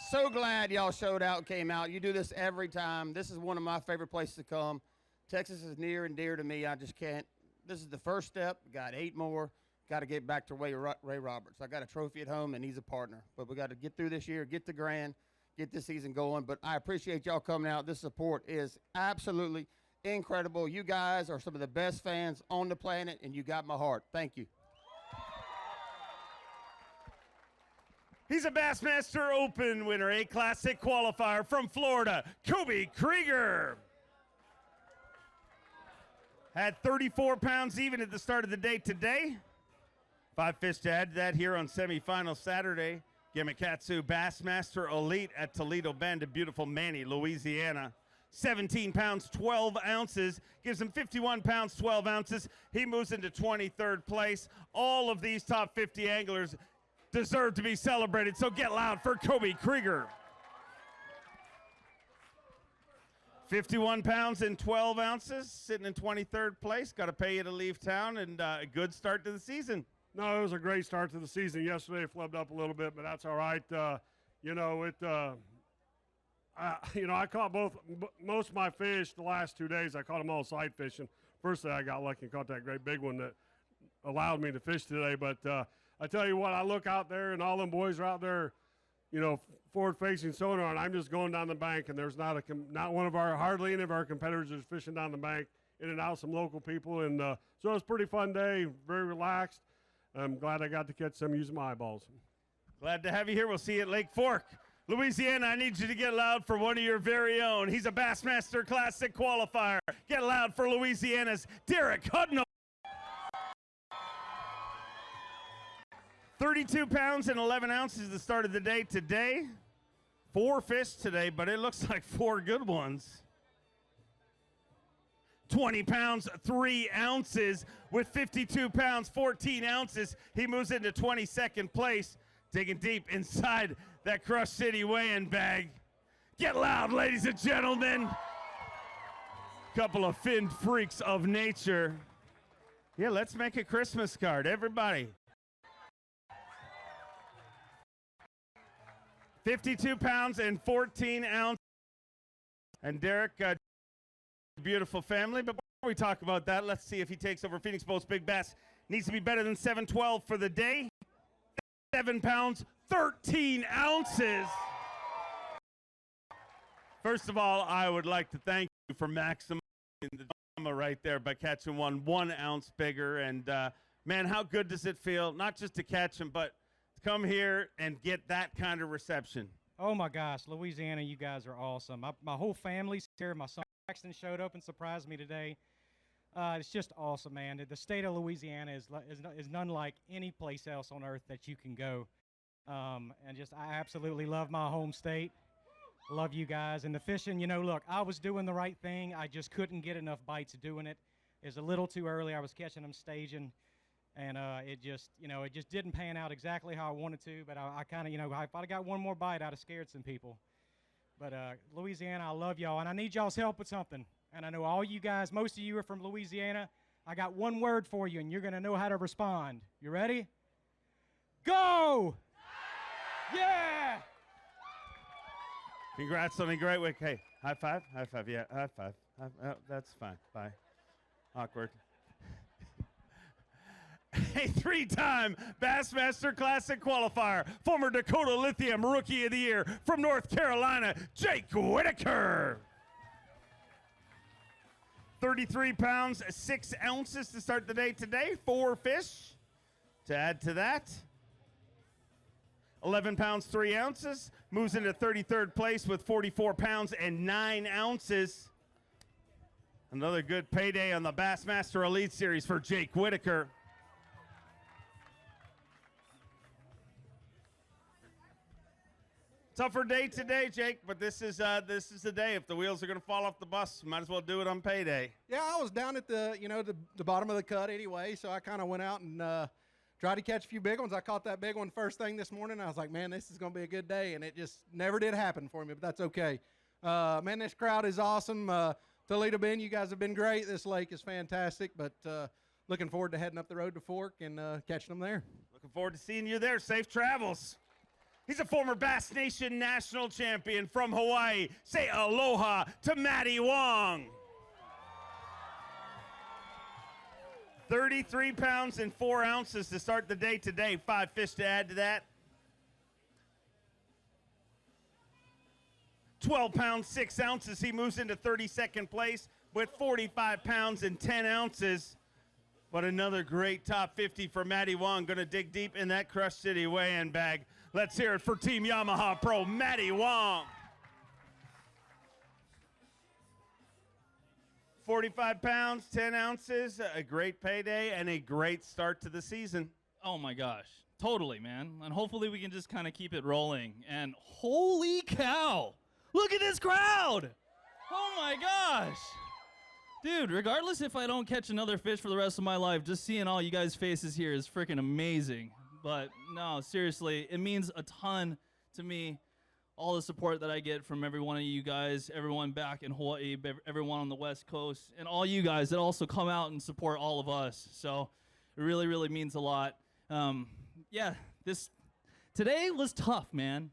so glad y'all showed out and came out. You do this every time. This is one of my favorite places to come. Texas is near and dear to me. I just can't. This is the first step. Got 8 more. Got to get back to Ray Roberts. I got a trophy at home, and he's a partner. But we got to get through this year, get the Grand, get this season going. But I appreciate y'all coming out. This support is absolutely incredible. You guys are some of the best fans on the planet, and you got my heart. Thank you. He's a Bassmaster Open winner, a Classic qualifier from Florida, Kobe Krieger. Had 34 pounds even at the start of the day today. 5 fish to add to that here on semifinal Saturday. Gamakatsu Bassmaster Elite at Toledo Bend in beautiful Manny, Louisiana. 17 pounds, 12 ounces, gives him 51 pounds, 12 ounces. He moves into 23rd place. All of these top 50 anglers deserve to be celebrated, so get loud for Kobe Krieger. 51 pounds and 12 ounces, sitting in 23rd place. Got to pay you to leave town, and a good start to the season. No, it was a great start to the season. Yesterday it flubbed up a little bit, but that's all right. I caught most of my fish the last 2 days. I caught them all sight fishing. First day I got lucky and caught that great big one that allowed me to fish today. But I tell you what, I look out there and all them boys are out there, forward-facing sonar, and I'm just going down the bank, and there's hardly any of our competitors is fishing down the bank, in and out, some local people, and so it was a pretty fun day, very relaxed. I'm glad I got to catch some using my eyeballs. Glad to have you here. We'll see you at Lake Fork. Louisiana, I need you to get loud for one of your very own. He's a Bassmaster Classic qualifier. Get loud for Louisiana's Derek Hudnall. 32 pounds and 11 ounces the start of the day today. 4 fish today, but it looks like 4 good ones. 20 pounds, 3 ounces with 52 pounds, 14 ounces. He moves into 22nd place, digging deep inside that Crush City weighing bag. Get loud, ladies and gentlemen. Couple of finned freaks of nature. Yeah, let's make a Christmas card, everybody. 52 pounds and 14 ounces. And Derek, beautiful family. But before we talk about that, let's see if he takes over Phoenix Boat's Big Bass. Needs to be better than 712 for the day. 7 pounds, 13 ounces. First of all, I would like to thank you for maximizing the drama right there by catching 1 ounce bigger. And man, how good does it feel, not just to catch him, but to come here and get that kind of reception? Oh my gosh, Louisiana, you guys are awesome. My whole family's here. My son Jackson showed up and surprised me today. It's just awesome, man. The state of Louisiana is none like any place else on earth that you can go. And just, I absolutely love my home state. Love you guys. And the fishing, look, I was doing the right thing. I just couldn't get enough bites doing it. It was a little too early. I was catching them staging. And it just didn't pan out exactly how I wanted to. But I kind of, if I'd have got one more bite, I'd have scared some people. But Louisiana, I love y'all. And I need y'all's help with something. And I know all you guys, most of you are from Louisiana. I got one word for you, and you're going to know how to respond. You ready? Go! Yeah! Congrats on a great week. Hey, high five? High five, yeah, high five. That's fine. Bye. Awkward. A 3-time Bassmaster Classic qualifier, former Dakota Lithium Rookie of the Year from North Carolina, Jake Whitaker. 33 pounds, 6 ounces to start the day today. 4 fish to add to that. 11 pounds, 3 ounces. Moves into 33rd place with 44 pounds and 9 ounces. Another good payday on the Bassmaster Elite Series for Jake Whitaker. Tougher day today, Jake, but this is the day. If the wheels are going to fall off the bus, might as well do it on payday. Yeah, I was down at the bottom of the cut anyway, so I kind of went out and tried to catch a few big ones. I caught that big one first thing this morning. I was like, man, this is going to be a good day, and it just never did happen for me, but that's okay. Man, this crowd is awesome. Toledo Bend, you guys have been great. This lake is fantastic, but looking forward to heading up the road to Fork and catching them there. Looking forward to seeing you there. Safe travels. He's a former Bass Nation national champion from Hawaii. Say aloha to Matty Wong. 33 pounds and 4 ounces to start the day today. 5 fish to add to that. 12 pounds, 6 ounces. He moves into 32nd place with 45 pounds and 10 ounces. But another great top 50 for Matty Wong. Going to dig deep in that Crush City weigh-in bag. Let's hear it for Team Yamaha Pro, Matty Wong. 45 pounds, 10 ounces, a great payday, and a great start to the season. Oh my gosh, totally, man. And hopefully we can just kind of keep it rolling. And holy cow, look at this crowd. Oh my gosh. Dude, regardless if I don't catch another fish for the rest of my life, just seeing all you guys' faces here is freaking amazing. But no, seriously, it means a ton to me. all the support that I get from every one of you guys, everyone back in Hawaii, everyone on the West Coast, and all you guys that also come out and support all of us. So it really, really means a lot. Yeah, today was tough, man.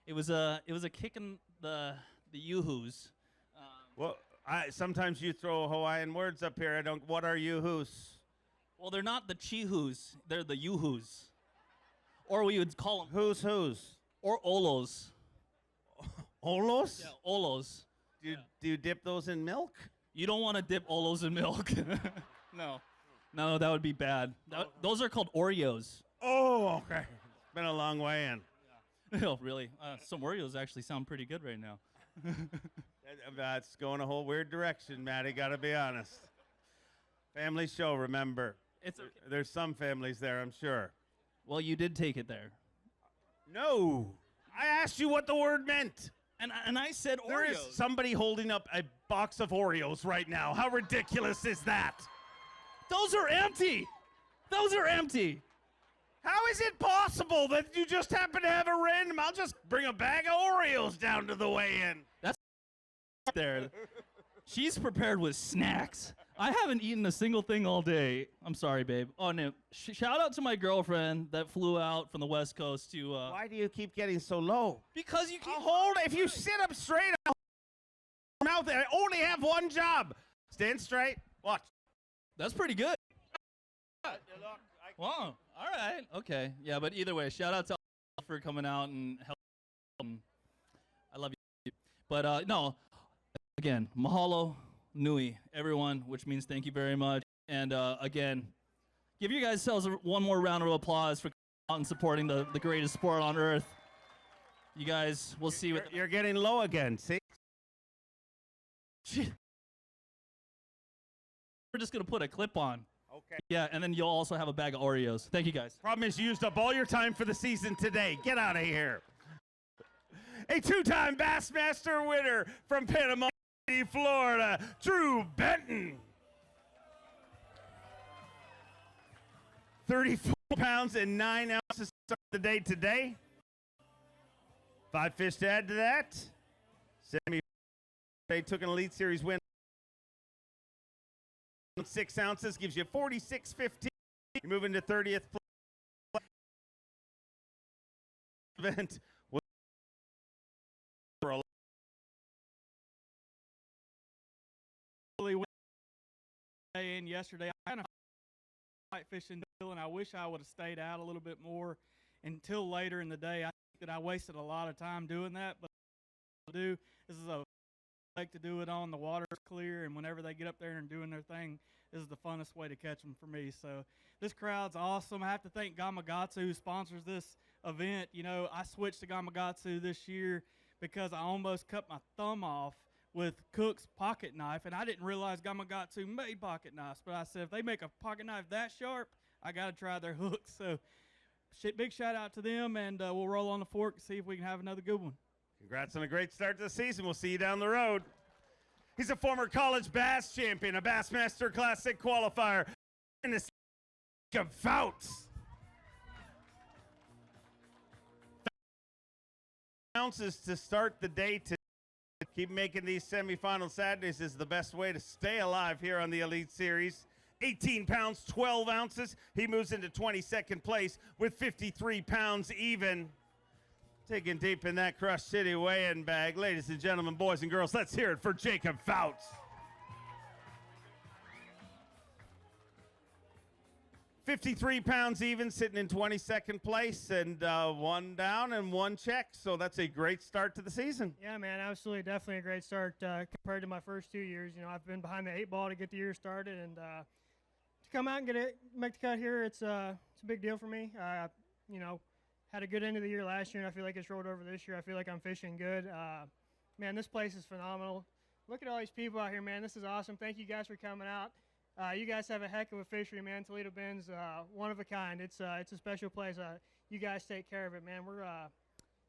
It was a kick in the yoo-hoos. Well, sometimes you throw Hawaiian words up here. What are yoo-hoos? Well, they're not the chi-hoos. They're the yoo-hoos. Or we would call them who's. Or olos. Olos? Yeah, olos. Do you dip those in milk? You don't want to dip olos in milk. No, that would be bad. Those are called Oreos. Oh, okay. It's been a long way in. Oh, really? Some Oreos actually sound pretty good right now. That's going a whole weird direction, Matty, gotta be honest. Family show, remember. It's okay. There's some families there, I'm sure. Well, you did take it there. No. I asked you what the word meant. And I said Oreos. There is somebody holding up a box of Oreos right now. How ridiculous is that? Those are empty. Those are empty. How is it possible that you just happen to have a random? I'll just bring a bag of Oreos down to the weigh-in. That's there. She's prepared with snacks. I haven't eaten a single thing all day. I'm sorry, babe. Oh, no. Shout out to my girlfriend that flew out from the West Coast to... Why do you keep getting so low? Because you keep... Hold. If you sit up straight, mouth. I only have one job. Stand straight. Watch. That's pretty good. Wow. All right. Okay. Yeah, but either way, shout out to all for coming out and helping. I love you. But no, again, mahalo nui, everyone, which means thank you very much. And again, give you guys selves one more round of applause for coming out and supporting the greatest sport on earth. You guys, we'll see. You're getting low again. See? We're just going to put a clip on. Okay. Yeah, and then you'll also have a bag of Oreos. Thank you, guys. Problem is you used up all your time for the season today. Get out of here. A two-time Bassmaster winner from Panama City, Florida, Drew Benton. 34 pounds and 9 ounces to start the day today. 5 fish to add to that. They took an Elite Series win. 6 ounces gives you 46.15. You're moving to 30th place. Event was and yesterday I kind of fight fishing and I wish I would have stayed out a little bit more until later in the day. I think that I wasted a lot of time doing that, but this is a like to do it on. The water's clear, and whenever they get up there and doing their thing, this is the funnest way to catch them for me. So this crowd's awesome. I have to thank Gamakatsu, who sponsors this event. You know, I switched to Gamakatsu this year because I almost cut my thumb off with Cook's pocket knife, and I didn't realize Gamakatsu made pocket knives. But I said, if they make a pocket knife that sharp, I got to try their hook. So big shout out to them, and we'll roll on the fork and see if we can have another good one. Congrats on a great start to the season. We'll see you down the road. He's a former college bass champion, a Bassmaster Classic qualifier, and a Fouts. Ounces to start the day. To keep making these semifinal Saturdays is the best way to stay alive here on the Elite Series. 18 pounds, 12 ounces. He moves into 22nd place with 53 pounds even. Taking deep in that Crush City weigh-in bag. Ladies and gentlemen, boys and girls, let's hear it for Jacob Fouts. 53 pounds even, sitting in 22nd place, and 1 down and 1 check. So that's a great start to the season. Yeah, man, absolutely, definitely a great start compared to my first 2 years. You know, I've been behind the 8 ball to get the year started, and to come out and make the cut here, it's a big deal for me. You know, had a good end of the year last year, and I feel like it's rolled over this year. I feel like I'm fishing good. Man, this place is phenomenal. Look at all these people out here, man. This is awesome. Thank you guys for coming out. You guys have a heck of a fishery, man. Toledo Bend's one of a kind. It's a special place. You guys take care of it, man. We're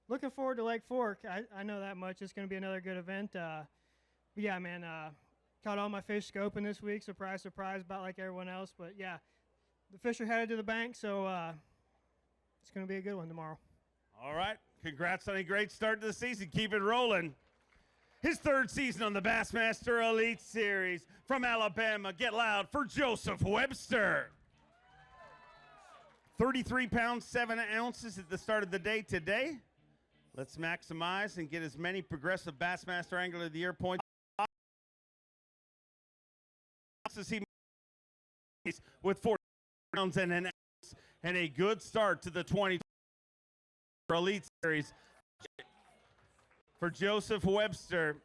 looking forward to Lake Fork. I know that much. It's going to be another good event. But yeah, man, caught all my fish scoping this week. Surprise, surprise, about like everyone else. But yeah, the fish are headed to the bank, so it's going to be a good one tomorrow. All right. Congrats on a great start to the season. Keep it rolling. His third season on the Bassmaster Elite Series. From Alabama, get loud for Joseph Webster. 33 pounds, 7 ounces at the start of the day today. Let's maximize and get as many progressive Bassmaster Angler of the Year points as he with 4 pounds and an ounce, and a good start to the 20 Elite Series for Joseph Webster.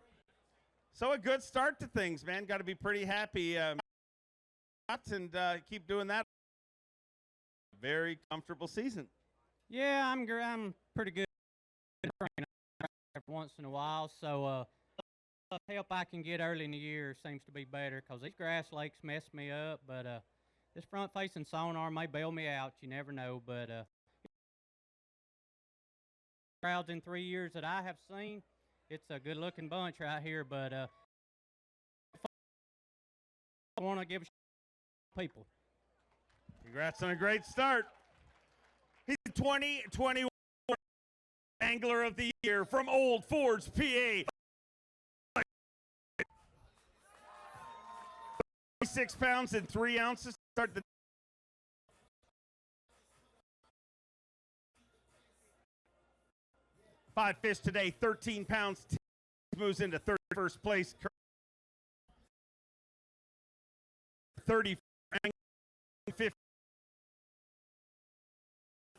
So a good start to things, man. Got to be pretty happy and keep doing that. Very comfortable season. Yeah, I'm pretty good every once in a while. So help I can get early in the year seems to be better because these grass lakes mess me up. But this front-facing sonar may bail me out. You never know. But crowds in 3 years that I have seen, it's a good-looking bunch right here. But I want to give people. Congrats on a great start. He's the 2021 Angler of the Year from Old Forge, PA. 6 pounds and 3 ounces. Start the 5 fish today, 13 pounds. Moves into 31st place. 30 50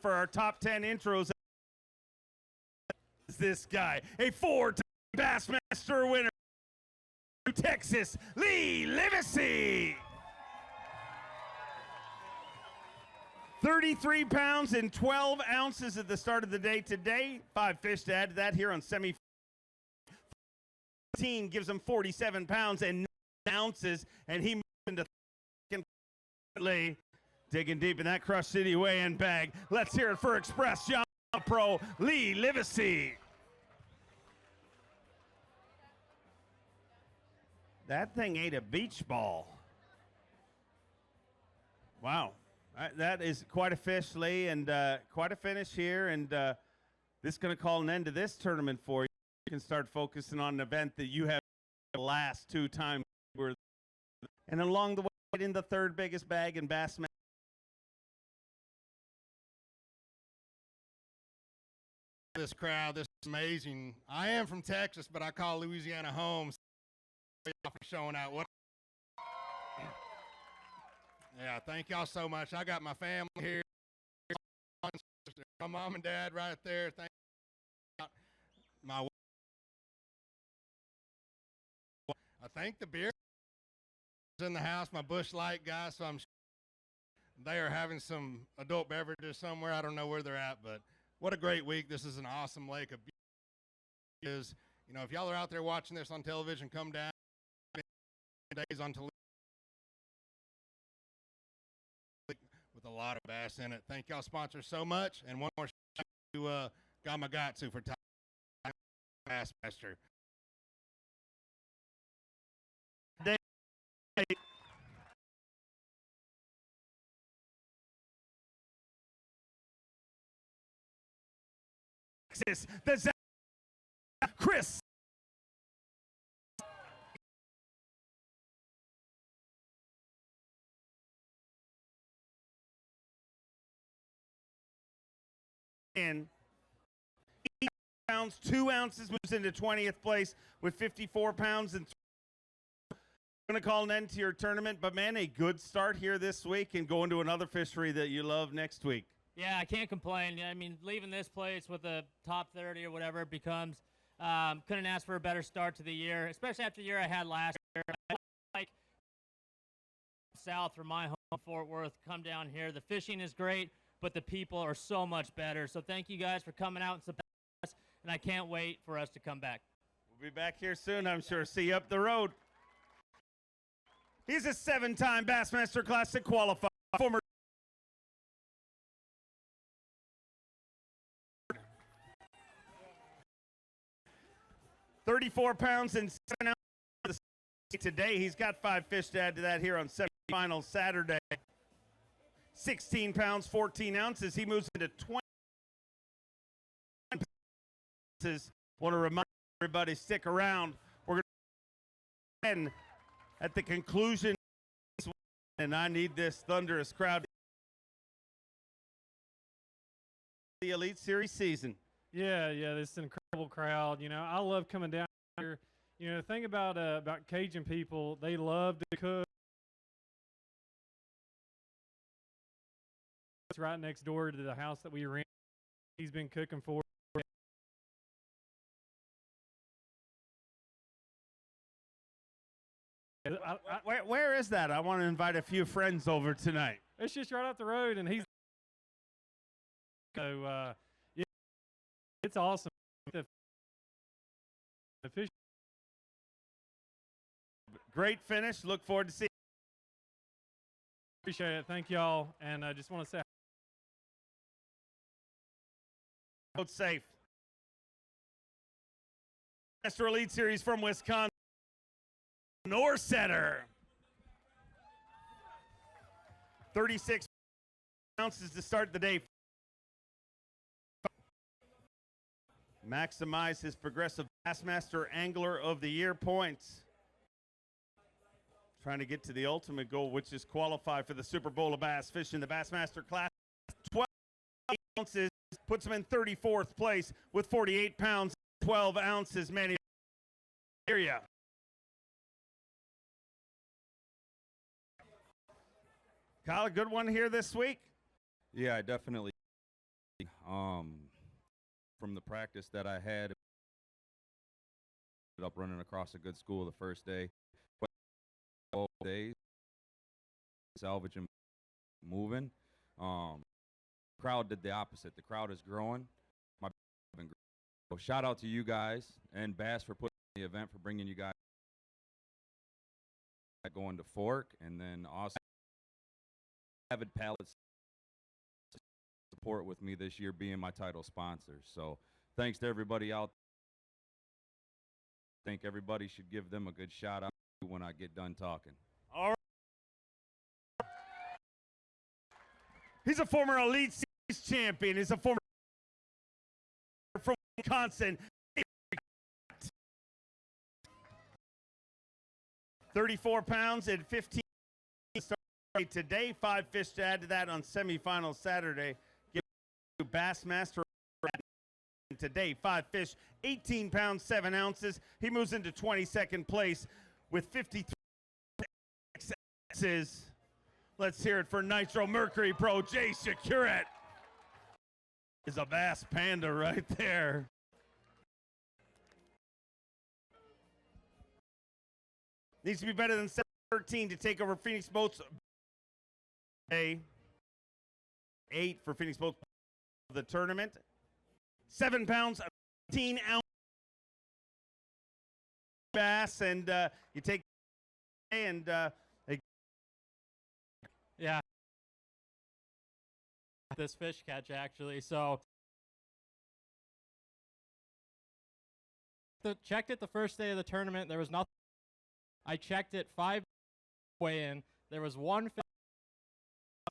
for our top 10 intros. This guy, a 4-time Bassmaster winner, Texas, Lee Livesey. 33 pounds and 12 ounces at the start of the day today. 5 fish to add to that here on semi. 15 gives him 47 pounds and 9 ounces, and he moves into second. Digging deep in that Crush City weigh-in bag. Let's hear it for Express John Pro Lee Livesey. That thing ate a beach ball. Wow. That is quite a fish, Lee, and quite a finish here. And this is going to call an end to this tournament for you. You can start focusing on an event that you have the last 2 times. And along the way, in the 3rd biggest bag in Bassmaster. This crowd, this is amazing. I am from Texas, but I call Louisiana home. For showing out. What? Yeah, thank y'all so much. I got my family here, my mom and dad right there. Thank you. My. I think the beer is in the house. My Busch Light guys, so they are having some adult beverages somewhere. I don't know where they're at, but. What a great week. This is an awesome lake. If y'all are out there watching this on television, come down. Days on Toledo with a lot of bass in it. Thank y'all sponsors so much. And one more shout out to Gamakatsu for Bassmaster. The Chris. In 8 pounds, 2 ounces, moves into 20th place with 54 pounds and going to call an end to your tournament, but man, a good start here this week and going to another fishery that you love next week. Yeah, I can't complain. I mean, leaving this place with a top 30 or whatever it becomes, couldn't ask for a better start to the year, especially after the year I had last year. I like south from my home, Fort Worth, come down here. The fishing is great, but the people are so much better. So thank you guys for coming out and supporting us, and I can't wait for us to come back. We'll be back here soon, I'm sure. See you up the road. He's a 7-time Bassmaster Classic qualifier, former 34 pounds and 7 ounces today. He's got 5 fish to add to that here on semifinal Saturday. 16 pounds, 14 ounces. He moves into 20 Want to remind everybody, stick around. We're going to end at the conclusion, and I need this thunderous crowd. The Elite Series season. Yeah, this is an incredible crowd. You know, I love coming down here. You know, the thing about Cajun people, they love to cook. It's right next door to the house that we rent. He's been cooking for. Where is that? I want to invite a few friends over tonight. It's just right up the road, and he's so yeah, it's awesome. The fish, great finish. Look forward to seeing. Appreciate it. Thank y'all, and I just want to say, boat safe. Bassmaster Elite Series from Wisconsin. Norsetter. 36 ounces to start the day. Maximize his progressive Bassmaster Angler of the Year points. Trying to get to the ultimate goal, which is qualify for the Super Bowl of Bass Fishing. The Bassmaster class, 12 ounces, puts him in 34th place with 48 pounds, 12 ounces. Manny area. Kyle, a good one here this week? Yeah, I definitely. From the practice that I had, ended up running across a good school the first day. 12 days, salvage and moving. Crowd did the opposite. The crowd is growing. So shout out to you guys and Bass for putting the event, for bringing you guys going to Fork, and then also Avid Pallets support with me this year, being my title sponsor. So thanks to everybody out there. I think everybody should give them a good shout out when I get done talking. All right. He's a former Elite Series champion. He's a former from Wisconsin. 34 pounds and 15 today. 5 fish to add to that on semifinal Saturday. Give you Bassmaster today. 5 fish, 18 pounds, 7 ounces. He moves into 22nd place with 53 ounces. Let's hear it for Nitro Mercury Pro Jay Securet. Is a Bass Panda right there. Needs to be better than 13 to take over Phoenix Boats. 8 for Phoenix Boats of the tournament. 7 pounds, 15 ounce bass, and you take and yeah, this fish catch actually. So checked it the first day of the tournament. There was nothing. I checked it 5 way in. There was one fish.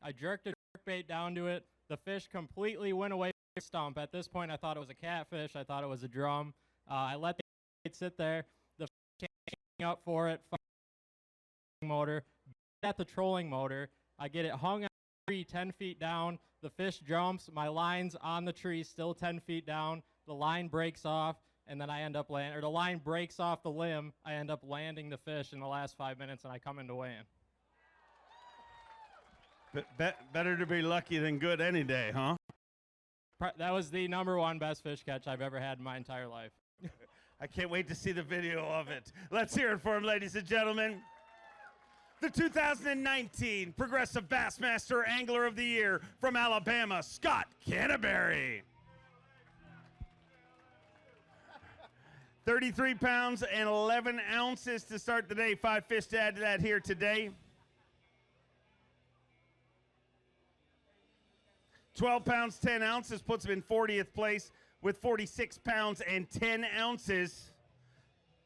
I jerked a jerkbait down to it. The fish completely went away from the stump. At this point, I thought it was a catfish. I thought it was a drum. I let the bait sit there. The fish came up for it. Motor. At the trolling motor. I get it hung on the tree 10 feet down. The fish jumps. My line's on the tree, still 10 feet down. The line breaks off. And then I end up landing, or the line breaks off the limb. I end up landing the fish in the last 5 minutes, and I come into weigh-in. Better to be lucky than good any day, huh? That was the #1 best fish catch I've ever had in my entire life. I can't wait to see the video of it. Let's hear it for him, ladies and gentlemen. The 2019 Progressive Bassmaster Angler of the Year from Alabama, Scott Canterbury. 33 pounds and 11 ounces to start the day. 5 fish to add to that here today. 12 pounds, 10 ounces puts him in 40th place with 46 pounds and 10 ounces.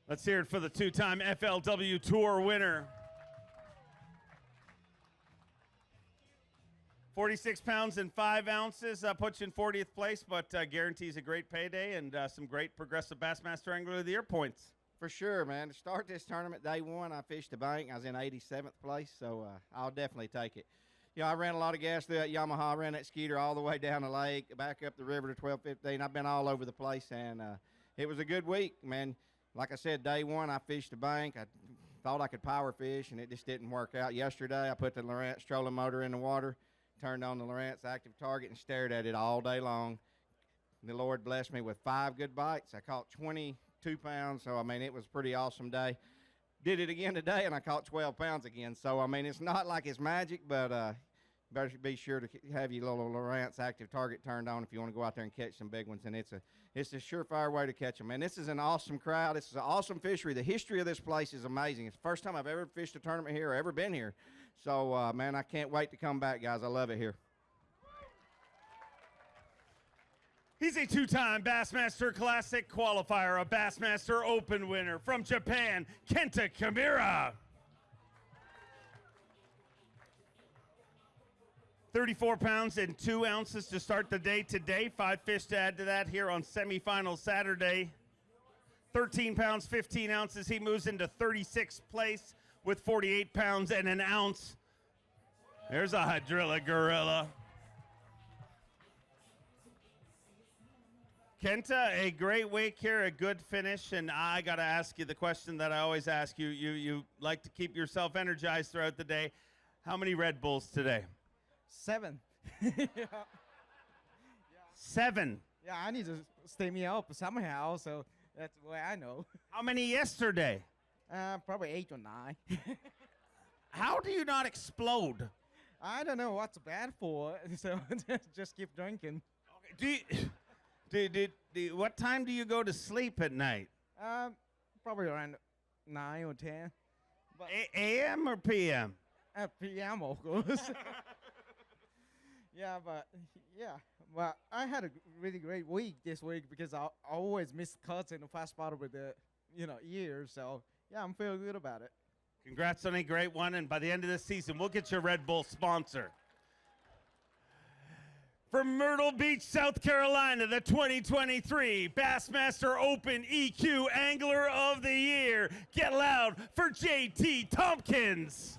Let's hear it for the 2-time FLW Tour winner. 46 pounds and 5 ounces puts you in 40th place, but guarantees a great payday and some great Progressive Bassmaster Angler of the Year points. For sure, man. To start this tournament, day one, I fished the bank. I was in 87th place, so I'll definitely take it. You know, I ran a lot of gas through that Yamaha. I ran that Skeeter all the way down the lake, back up the river to 12:15. I've been all over the place, and it was a good week, man. Like I said, day one, I fished the bank. I thought I could power fish, and it just didn't work out. Yesterday, I put the Lowrance trolling motor in the water, turned on the Lowrance active target, and stared at it all day long. The Lord blessed me with 5 good bites. I caught 22 pounds, so, I mean, it was a pretty awesome day. Did it again today, and I caught 12 pounds again. So, I mean, it's not like it's magic, but better be sure to have your little Lowrance active target turned on if you want to go out there and catch some big ones, and it's a surefire way to catch them. And this is an awesome crowd. This is an awesome fishery. The history of this place is amazing. It's the first time I've ever fished a tournament here or ever been here. So, man, I can't wait to come back, guys. I love it here. He's a 2-time Bassmaster Classic qualifier, a Bassmaster Open winner from Japan, Kenta Kimura. 34 pounds and 2 ounces to start the day today. 5 fish to add to that here on semifinal Saturday. 13 pounds, 15 ounces. He moves into 36th place with 48 pounds and an ounce. There's a Hydrilla Gorilla. Kenta, a great week here, a good finish, and I got to ask you the question that I always ask you. You like to keep yourself energized throughout the day. How many Red Bulls today? 7. Yeah. 7. Yeah, I need to stay me up somehow, so that's the way I know. How many yesterday? Probably 8 or 9. How do you not explode? I don't know what's bad for, so just keep drinking. What time do you go to sleep at night? Probably around 9 or 10. But A.M. or P.M.? P.M. of course. Yeah, but I had a really great week this week because I always miss cuts in the fast part of the year. So yeah, I'm feeling good about it. Congrats on a great one, and by the end of this season, we'll get your Red Bull sponsor. From Myrtle Beach, South Carolina, the 2023 Bassmaster Open EQ Angler of the Year. Get loud for J.T. Tompkins.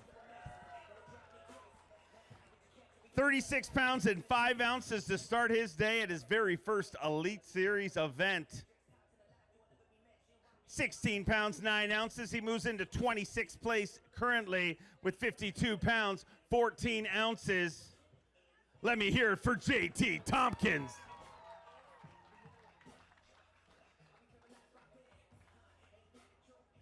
36 pounds and 5 ounces to start his day at his very first Elite Series event. 16 pounds, 9 ounces. He moves into 26th place currently with 52 pounds, 14 ounces. Let me hear it for J.T. Tompkins.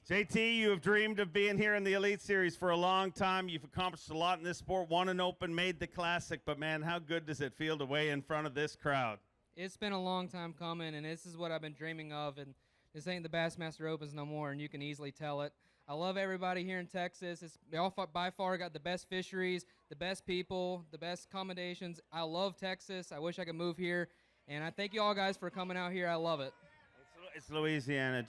JT, you have dreamed of being here in the Elite Series for a long time. You've accomplished a lot in this sport, won an Open, made the Classic, but man, how good does it feel to weigh in front of this crowd? It's been a long time coming, and this is what I've been dreaming of, and this ain't the Bassmaster Opens no more, and you can easily tell it. I love everybody here in Texas. It's by far got the best fisheries, the best people, the best accommodations. I love Texas. I wish I could move here, and I thank you all guys for coming out here. I love it. It's Louisiana,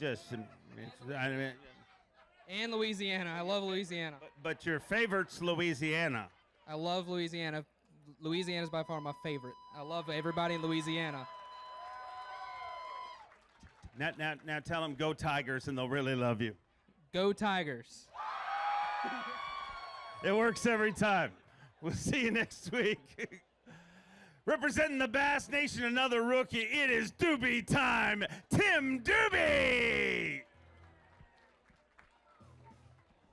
And Louisiana. I love Louisiana. But your favorite's Louisiana. I love Louisiana. Louisiana's by far my favorite. I love everybody in Louisiana. Now tell them go Tigers, and they'll really love you. Go Tigers. It works every time. We'll see you next week. Representing the Bass Nation, another rookie, it is Doobie time, Tim Doobie!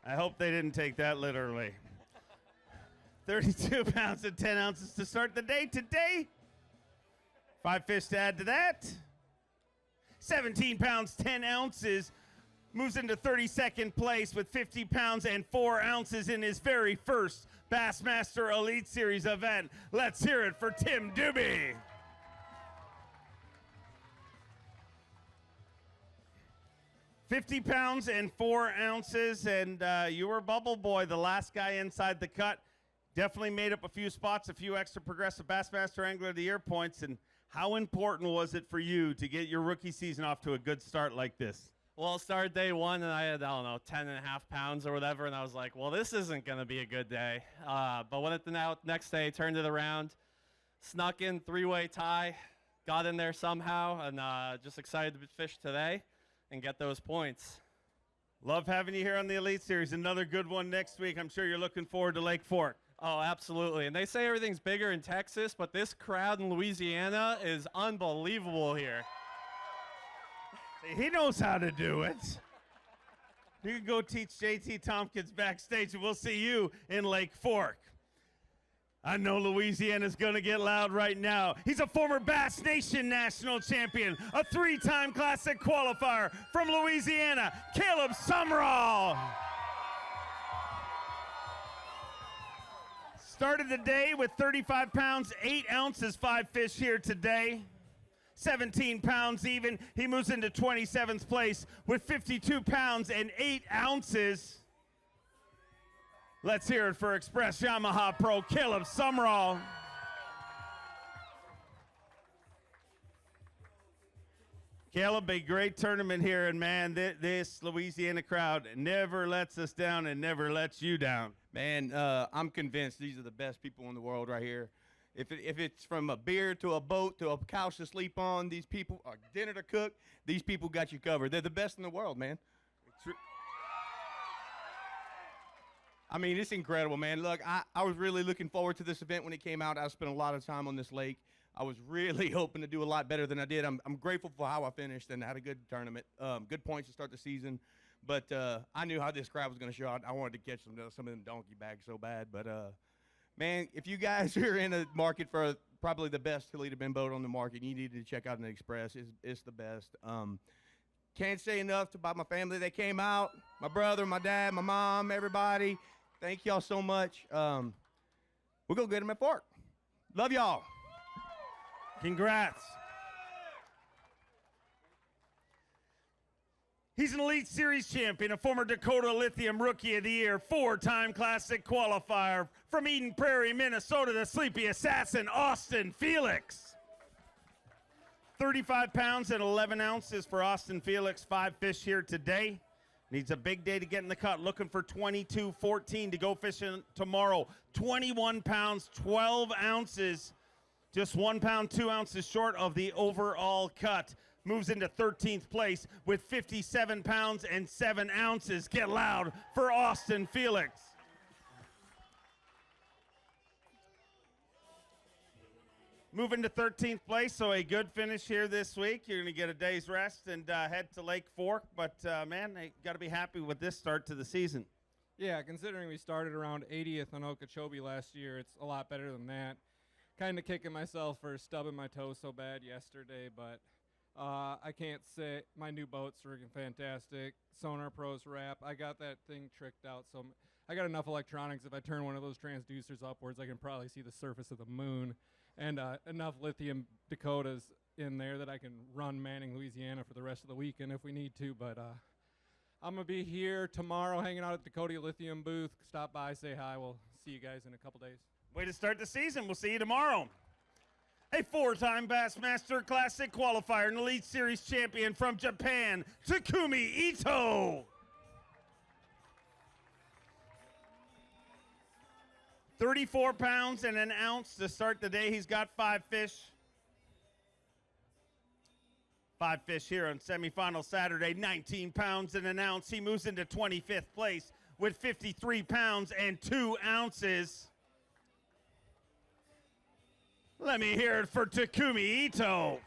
I hope they didn't take that literally. 32 pounds and 10 ounces to start the day today. 5 fish to add to that. 17 pounds, 10 ounces. Moves into 32nd place with 50 pounds and 4 ounces in his very first Bassmaster Elite Series event. Let's hear it for Tim Doobie. $50 pounds and 4 ounces, and you were Bubble Boy, the last guy inside the cut. Definitely made up a few spots, a few extra Progressive Bassmaster Angler of the Year points. And how important was it for you to get your rookie season off to a good start like this? Well, started day one, and I had, I don't know, 10.5 pounds or whatever, and I was like, well, this isn't going to be a good day. But went at the next day, turned it around, snuck in, three-way tie, got in there somehow, and just excited to fish today and get those points. Love having you here on the Elite Series. Another good one next week. I'm sure you're looking forward to Lake Fork. Oh, absolutely. And they say everything's bigger in Texas, but this crowd in Louisiana is unbelievable here. He knows how to do it. You can go teach JT Tompkins backstage, and we'll see you in Lake Fork. I know Louisiana's going to get loud right now. He's a former Bass Nation national champion, a 3-time Classic qualifier from Louisiana, Caleb Sumrall. Started the day with 35 pounds, 8 ounces, 5 fish here today. 17 pounds even. He moves into 27th place with 52 pounds and 8 ounces. Let's hear it for Express Yamaha Pro, Caleb Sumrall. Caleb, a great tournament here, and man, this Louisiana crowd never lets us down and never lets you down. Man, I'm convinced these are the best people in the world right here. If it's from a beer to a boat to a couch to sleep on, these people, or dinner to cook, these people got you covered. They're the best in the world, man. I mean, it's incredible, man. Look, I was really looking forward to this event when it came out. I spent a lot of time on this lake. I was really hoping to do a lot better than I did. I'm grateful for how I finished and had a good tournament. Good points to start the season. But I knew how this crowd was going to show out. I wanted to catch some of them donkey bags so bad. But, man, if you guys are in a market for probably the best Toledo Bend boat on the market, you need to check out an Express. It's the best. Can't say enough about my family that came out, my brother, my dad, my mom, everybody. Thank y'all so much. We're going to get them at Fork. Love y'all. Congrats. He's an Elite Series champion, a former Dakota Lithium Rookie of the Year, 4-time Classic qualifier from Eden Prairie, Minnesota, the sleepy assassin, Austin Felix. 35 pounds and 11 ounces for Austin Felix, 5 fish here today. Needs a big day to get in the cut, looking for 22-14 to go fishing tomorrow. 21 pounds, 12 ounces, just 1 pound, 2 ounces short of the overall cut. Moves into 13th place with 57 pounds and 7 ounces. Get loud for Austin Felix. Moving to 13th place, so a good finish here this week. You're going to get a day's rest and head to Lake Fork. But, man, you got to be happy with this start to the season. Yeah, considering we started around 80th on Okeechobee last year, it's a lot better than that. Kind of kicking myself for stubbing my toe so bad yesterday, but I can't say my new boat's freaking fantastic. Sonar Pros wrap. I got that thing tricked out, so I got enough electronics. If I turn one of those transducers upwards, I can probably see the surface of the moon, and enough lithium Dakotas in there that I can run Manning, Louisiana for the rest of the weekend if we need to. But I'm going to be here tomorrow hanging out at the Dakota Lithium booth. Stop by, say hi. We'll see you guys in a couple days. Way to start the season. We'll see you tomorrow. A 4-time Bassmaster Classic qualifier and Elite Series champion from Japan, Takumi Ito. 34 pounds and an ounce to start the day. He's got 5 fish. 5 fish here on semifinal Saturday, 19 pounds and an ounce. He moves into 25th place with 53 pounds and 2 ounces. Let me hear it for Takumi Ito.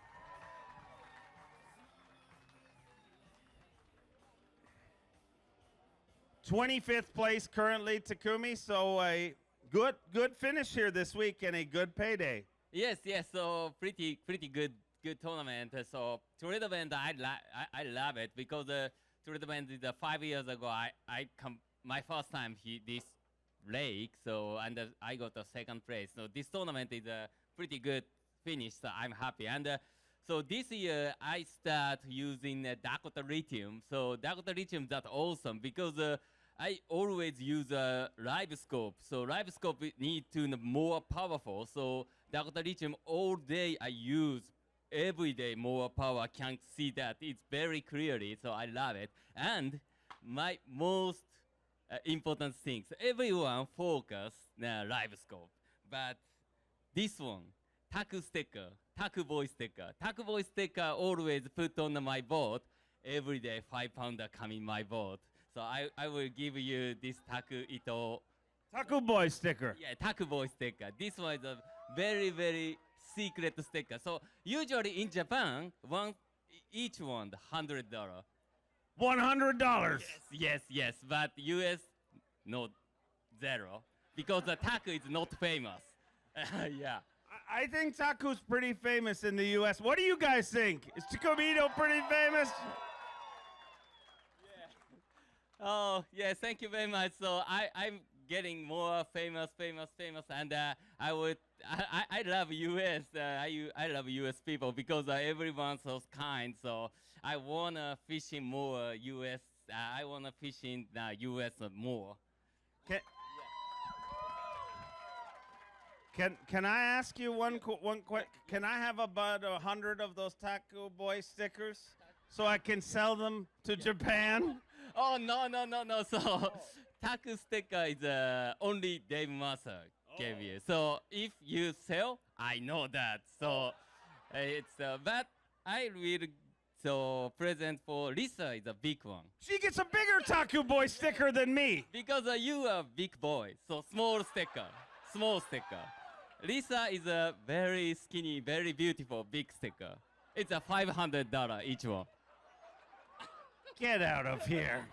'25th place currently, Takumi, so a good finish here this week and a good payday. Yes, so pretty good tournament. So Toledo Bend, I love it because Toledo Bend is 5 years ago. I come my first time this lake, so and I got the second place. So this tournament is a pretty good finish, so I'm happy. And so this year I start using Dakota Lithium. So Dakota Lithium, that's awesome because I always use a live scope. So live scope need to be more powerful. So Dakota Lithium all day I use every day more power. Can see that it's very clearly. So I love it. And my most important things. Everyone focus live scope, but this one, Taku sticker, Taku boy sticker. Taku boy sticker always put on my board. Every day 5-pounder come in my board. So I will give you this Taku Ito. Taku boy sticker. Yeah, Taku boy sticker. This one is a very, very secret sticker. So usually in Japan, each one $100. $100. Yes. But US, no, zero. Because the Taku is not famous. Yeah. I think Taku's pretty famous in the U.S. What do you guys think? Is Chikobito pretty famous? Oh, yes, thank you very much. So I'm getting more famous, and I love U.S. I love U.S. people because everyone's so kind. So I wanna fish in more U.S. I wanna fish in the U.S. more. Can I ask you one quick? Can I have about 100 of those Taku boy stickers so I can sell them to Japan? Oh no! So Taku sticker is only Dave Master gave you. So if you sell, I know that. So it's but I will. So present for Lisa is a big one. She gets a bigger Taku boy sticker than me. Because you are big boy, so small sticker. Lisa is a very skinny, very beautiful, big sticker. It's a $500 each one. Get out of here.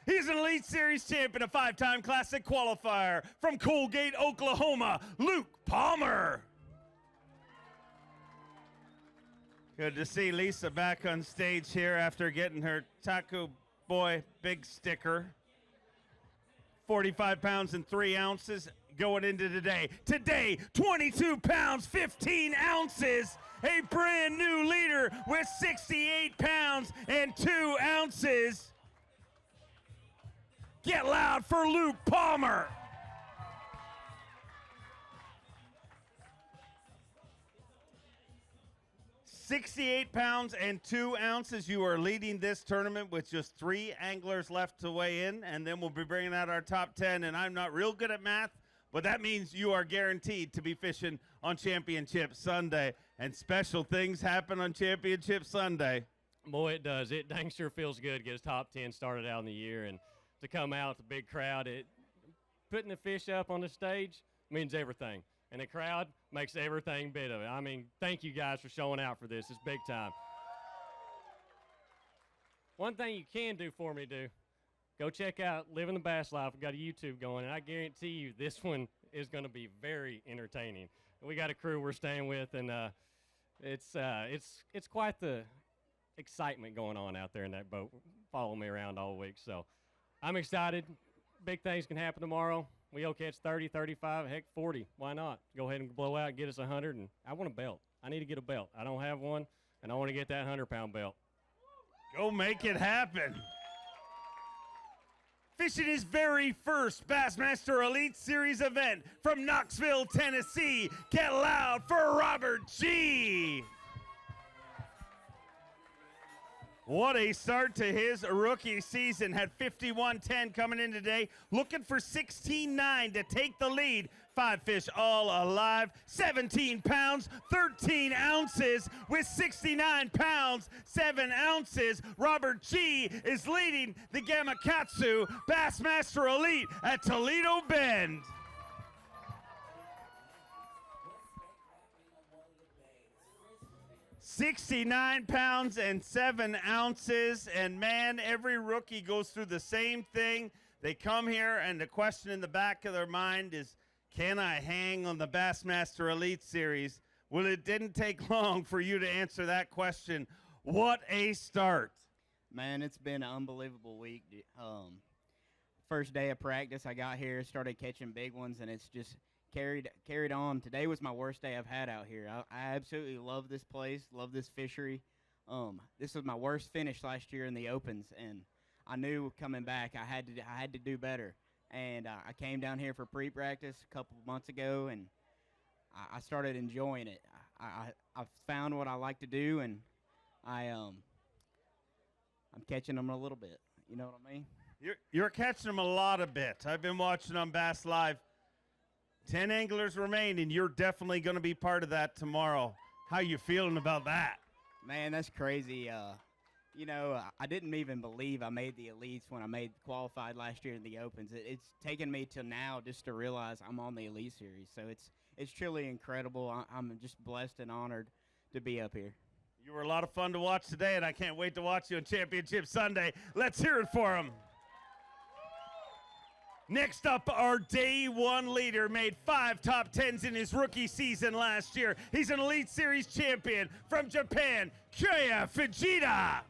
He's an Elite Series champion, a 5-time Classic qualifier from Colgate, Oklahoma, Luke Palmer. Good to see Lisa back on stage here after getting her Taku boy big sticker. 45 pounds and 3 ounces going into today. Today, 22 pounds, 15 ounces. A brand new leader with 68 pounds and 2 ounces. Get loud for Luke Palmer. $68 pounds and 2 ounces. You are leading this tournament with just 3 anglers left to weigh in, and then we'll be bringing out our top 10. And I'm not real good at math, but that means you are guaranteed to be fishing on Championship Sunday. And special things happen on Championship Sunday. Boy, it does. It dang sure feels good to get a top 10 started out in the year, and to come out with a big crowd. Putting the fish up on the stage means everything. And the crowd makes everything bit of it. I mean, thank you guys for showing out for this. It's big time. One thing you can do for me, go check out Living the Bass Life. We've got a YouTube going, and I guarantee you this one is going to be very entertaining. We got a crew we're staying with, and it's quite the excitement going on out there in that boat. Follow me around all week. So I'm excited. Big things can happen tomorrow. We'll catch 30, 35, heck, 40. Why not? Go ahead and blow out and get us 100. And I want a belt. I need to get a belt. I don't have one, and I want to get that 100-pound belt. Go make it happen. Fishing his very first Bassmaster Elite Series event from Knoxville, Tennessee. Get loud for Robert G. What a start to his rookie season. Had 51-10 coming in today. Looking for 16-9 to take the lead. 5 fish all alive. 17 pounds, 13 ounces with 69 pounds, 7 ounces. Robert G is leading the Gamakatsu Bassmaster Elite at Toledo Bend. $69 pounds and 7 ounces, and man, every rookie goes through the same thing. They come here, and the question in the back of their mind is, can I hang on the Bassmaster Elite Series? Well, it didn't take long for you to answer that question. What a start. Man, it's been an unbelievable week. First day of practice, I got here, started catching big ones, and it's just carried on. Today was my worst day I've had out here. I absolutely love this place, love this fishery. This was my worst finish last year in the opens, and I knew coming back I had to do better. and I came down here for pre-practice a couple months ago, and I started enjoying it. I found what I like to do, and I'm catching them a little bit. You know what I mean? You're catching them a lot of bit. I've been watching on Bass Live. 10 anglers remain, and you're definitely going to be part of that tomorrow. How you feeling about that? Man, that's crazy. You know, I didn't even believe I made the elites when I qualified last year in the opens. It's taken me till now just to realize I'm on the elite series. So it's truly incredible. I'm just blessed and honored to be up here. You were a lot of fun to watch today, and I can't wait to watch you on Championship Sunday. Let's hear it for him. Next up, our day one leader made 5 top 10s in his rookie season last year. He's an Elite Series champion from Japan, Kyoya Fujita.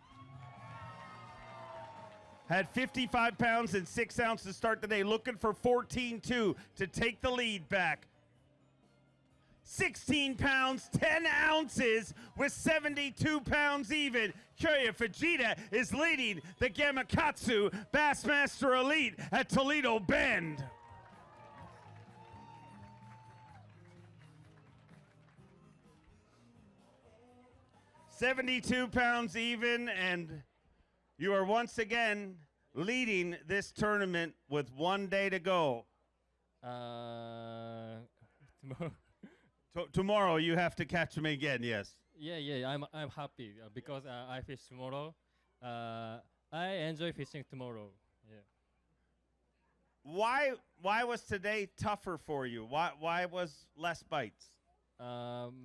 Had 55 pounds and 6 ounces to start the day, looking for 14-2 to take the lead back. 16 pounds, 10 ounces with 72 pounds even. Kyoya Fujita is leading the Gamakatsu Bassmaster Elite at Toledo Bend. $72 pounds even, and you are once again leading this tournament with 1 day to go. Tomorrow. Tomorrow you have to catch me again, yes. Yeah, I'm happy because I fish tomorrow. I enjoy fishing tomorrow. Yeah. Why was today tougher for you? Why was less bites?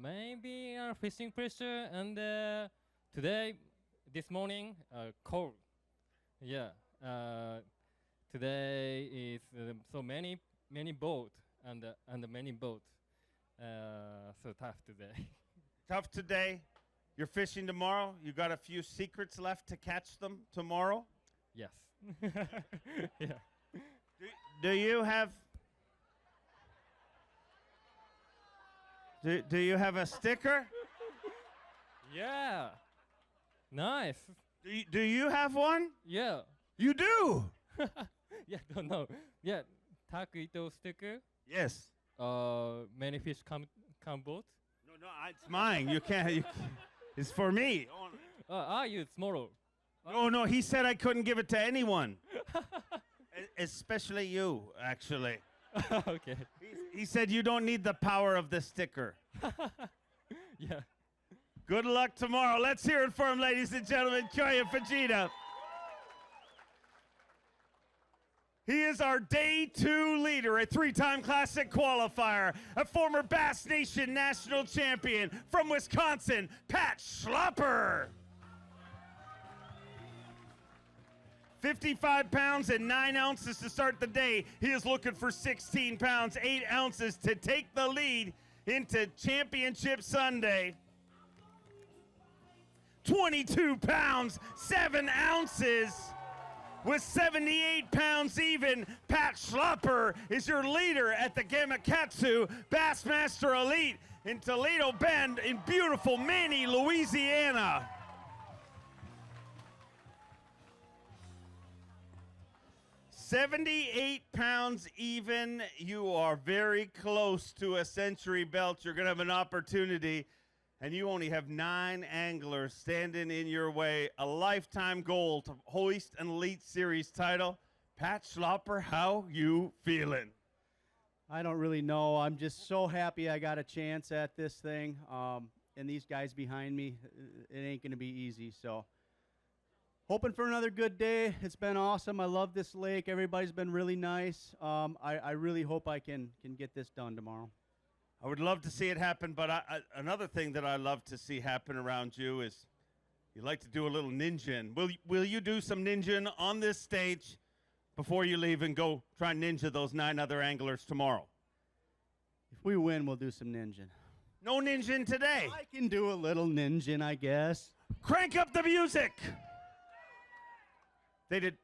Maybe fishing pressure and this morning cold. Yeah. Today is so many boat and many boat. So tough today. Tough today. You're fishing tomorrow. You got a few secrets left to catch them tomorrow? Yes. Yeah. Do you have Do you have a sticker? Yeah. Nice. Do you have one? Yeah. You do? Yeah, don't know. Yeah. Takuito sticker. Yes. Many fish come boat. No, it's mine. You can't. It's for me. I use tomorrow. No, he said I couldn't give it to anyone. Especially you, actually. Okay. He said you don't need the power of the sticker. Yeah. Good luck tomorrow. Let's hear it for him, ladies and gentlemen. Kyoya Fujita. He is our day 2 leader, a 3-time Classic qualifier, a former Bass Nation national champion from Wisconsin, Pat Schlopper. 55 pounds and 9 ounces to start the day. He is looking for 16 pounds, 8 ounces to take the lead into Championship Sunday. 22 pounds, 7 ounces. With 78 pounds even, Pat Schlopper is your leader at the Gamakatsu Bassmaster Elite in Toledo Bend in beautiful Manny, Louisiana. $78 pounds even. You are very close to a century belt. You're going to have an opportunity, and you only have 9 anglers standing in your way. A lifetime goal to hoist an Elite Series title. Pat Schlopper, how you feeling? I don't really know. I'm just so happy I got a chance at this thing. And these guys behind me, it ain't going to be easy. So hoping for another good day. It's been awesome. I love this lake. Everybody's been really nice. I really hope I can get this done tomorrow. I would love to see it happen, but another thing that I love to see happen around you is you like to do a little ninja. Will you do some ninja on this stage before you leave and go try and ninja those 9 other anglers tomorrow? If we win, we'll do some ninja. No ninja today. I can do a little ninja, I guess. Crank up the music. They did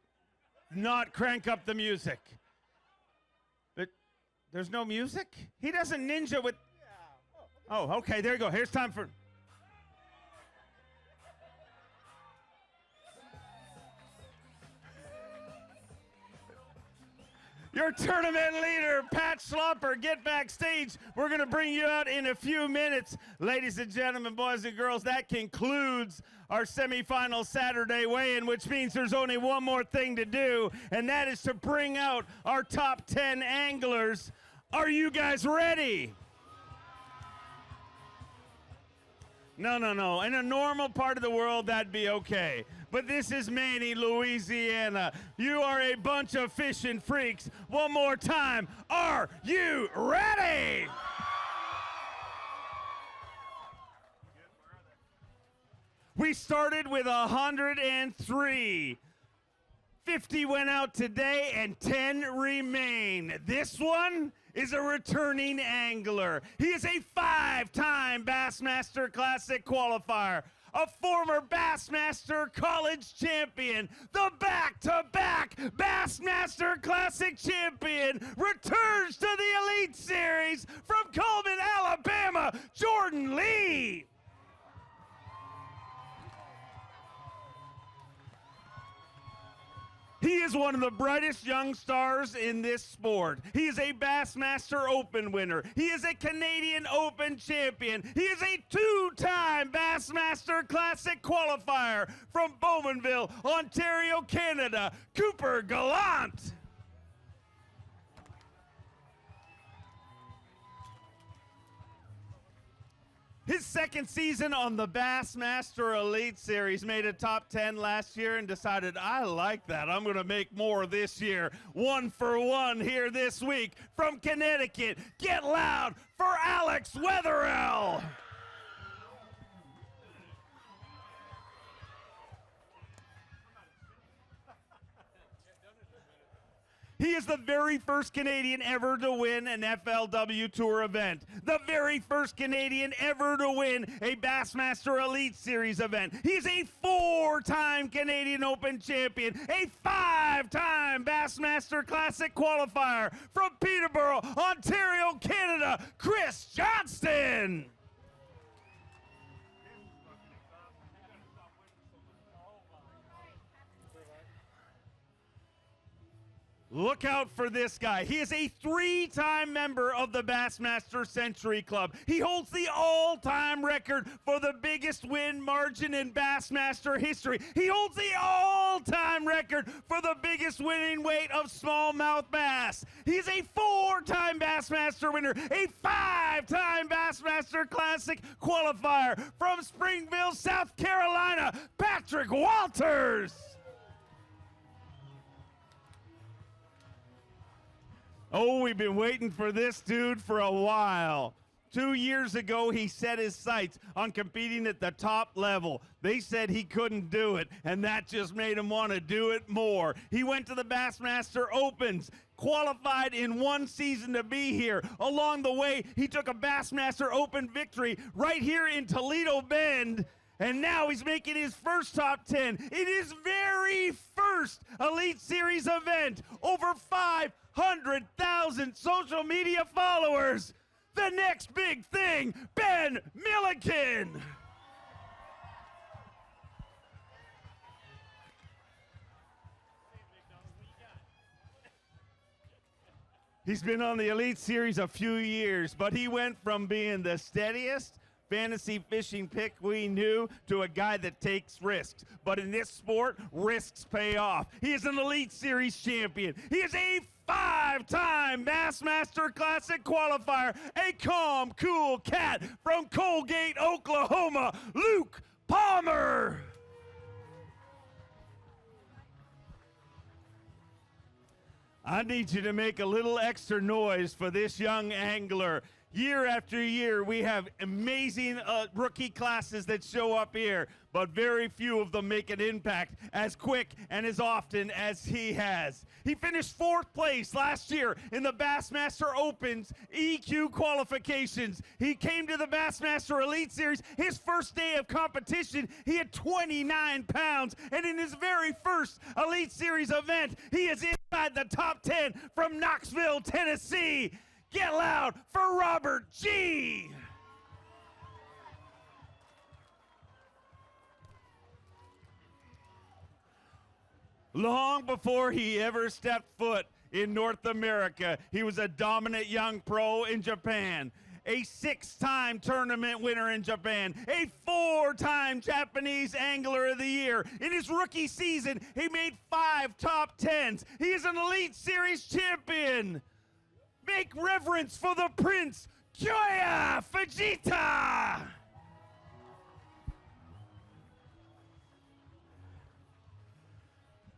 not crank up the music. But there's no music? He doesn't ninja with... Oh, okay, there you go. Here's time for... Your tournament leader, Pat Schlopper, get backstage. We're going to bring you out in a few minutes. Ladies and gentlemen, boys and girls, that concludes our semifinal Saturday weigh-in, which means there's only one more thing to do, and that is to bring out our top 10 anglers. Are you guys ready? No. In a normal part of the world, that'd be okay. But this is Manny, Louisiana. You are a bunch of fishing freaks. One more time. Are you ready? We started with 103. 50 went out today and 10 remain. This one is a returning angler. He is a 5-time Bassmaster Classic qualifier, a former Bassmaster College champion, the back-to-back Bassmaster Classic champion, returns to the Elite Series from Coleman, Alabama, Jordan Lee. He is one of the brightest young stars in this sport. He is a Bassmaster Open winner. He is a Canadian Open champion. He is a 2-time Bassmaster Classic qualifier from Bowmanville, Ontario, Canada, Cooper Gallant. His second season on the Bassmaster Elite Series, made a top 10 last year and decided, I like that. I'm going to make more this year. 1 for 1 here this week from Connecticut. Get loud for Alex Wetherell. He is the very first Canadian ever to win an FLW Tour event. The very first Canadian ever to win a Bassmaster Elite Series event. He's a 4-time Canadian Open champion, a 5-time Bassmaster Classic qualifier from Peterborough, Ontario, Canada, Chris Johnston. Look out for this guy. He is a 3-time member of the Bassmaster Century Club. He holds the all-time record for the biggest win margin in Bassmaster history. He holds the all-time record for the biggest winning weight of smallmouth bass. He's a 4-time Bassmaster winner, a 5-time Bassmaster Classic qualifier from Springville, South Carolina, Patrick Walters. Oh, we've been waiting for this dude for a while. 2 years ago, he set his sights on competing at the top level. They said he couldn't do it, and that just made him want to do it more. He went to the Bassmaster Opens, qualified in one season to be here. Along the way, he took a Bassmaster Open victory right here in Toledo Bend, and now he's making his first top 10 in his very first Elite Series event. Over 500,000 social media followers. The next big thing, Ben Milliken. He's been on the Elite Series a few years, but he went from being the steadiest fantasy fishing pick we knew to a guy that takes risks. But in this sport, risks pay off. He is an Elite Series champion. He is a 5-time Bassmaster Classic qualifier, a calm, cool cat from Colgate, Oklahoma, Luke Palmer. I need you to make a little extra noise for this young angler. Year after year, we have amazing rookie classes that show up here, but very few of them make an impact as quick and as often as he has. He finished 4th place last year in the Bassmaster Opens EQ qualifications. He came to the Bassmaster Elite Series. His first day of competition, he had 29 pounds, and in his very first Elite Series event, he is inside the top 10 from Knoxville, Tennessee. Get loud for Robert G. Long before he ever stepped foot in North America. He was a dominant young pro in Japan, a 6-time tournament winner in Japan, a 4-time Japanese Angler of the Year. In his rookie season, he made 5 top 10s. He is an Elite Series champion. Make reverence for the Prince, Kyoya Fujita!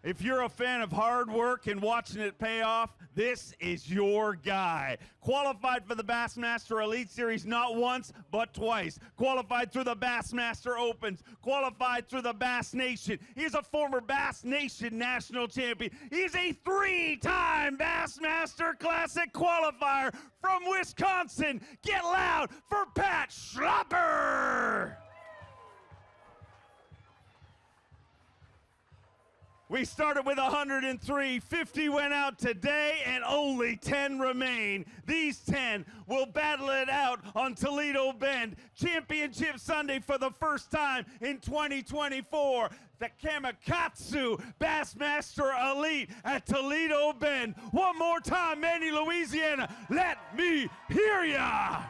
If you're a fan of hard work and watching it pay off, this is your guy. Qualified for the Bassmaster Elite Series not once, but twice. Qualified through the Bassmaster Opens. Qualified through the Bass Nation. He's a former Bass Nation national champion. He's a 3-time Bassmaster Classic qualifier from Wisconsin. Get loud for Pat Schlapper! We started with 103, 50 went out today, and only 10 remain. These 10 will battle it out on Toledo Bend Championship Sunday for the first time in 2024. The Gamakatsu Bassmaster Elite at Toledo Bend. One more time, Manny, Louisiana. Let me hear ya!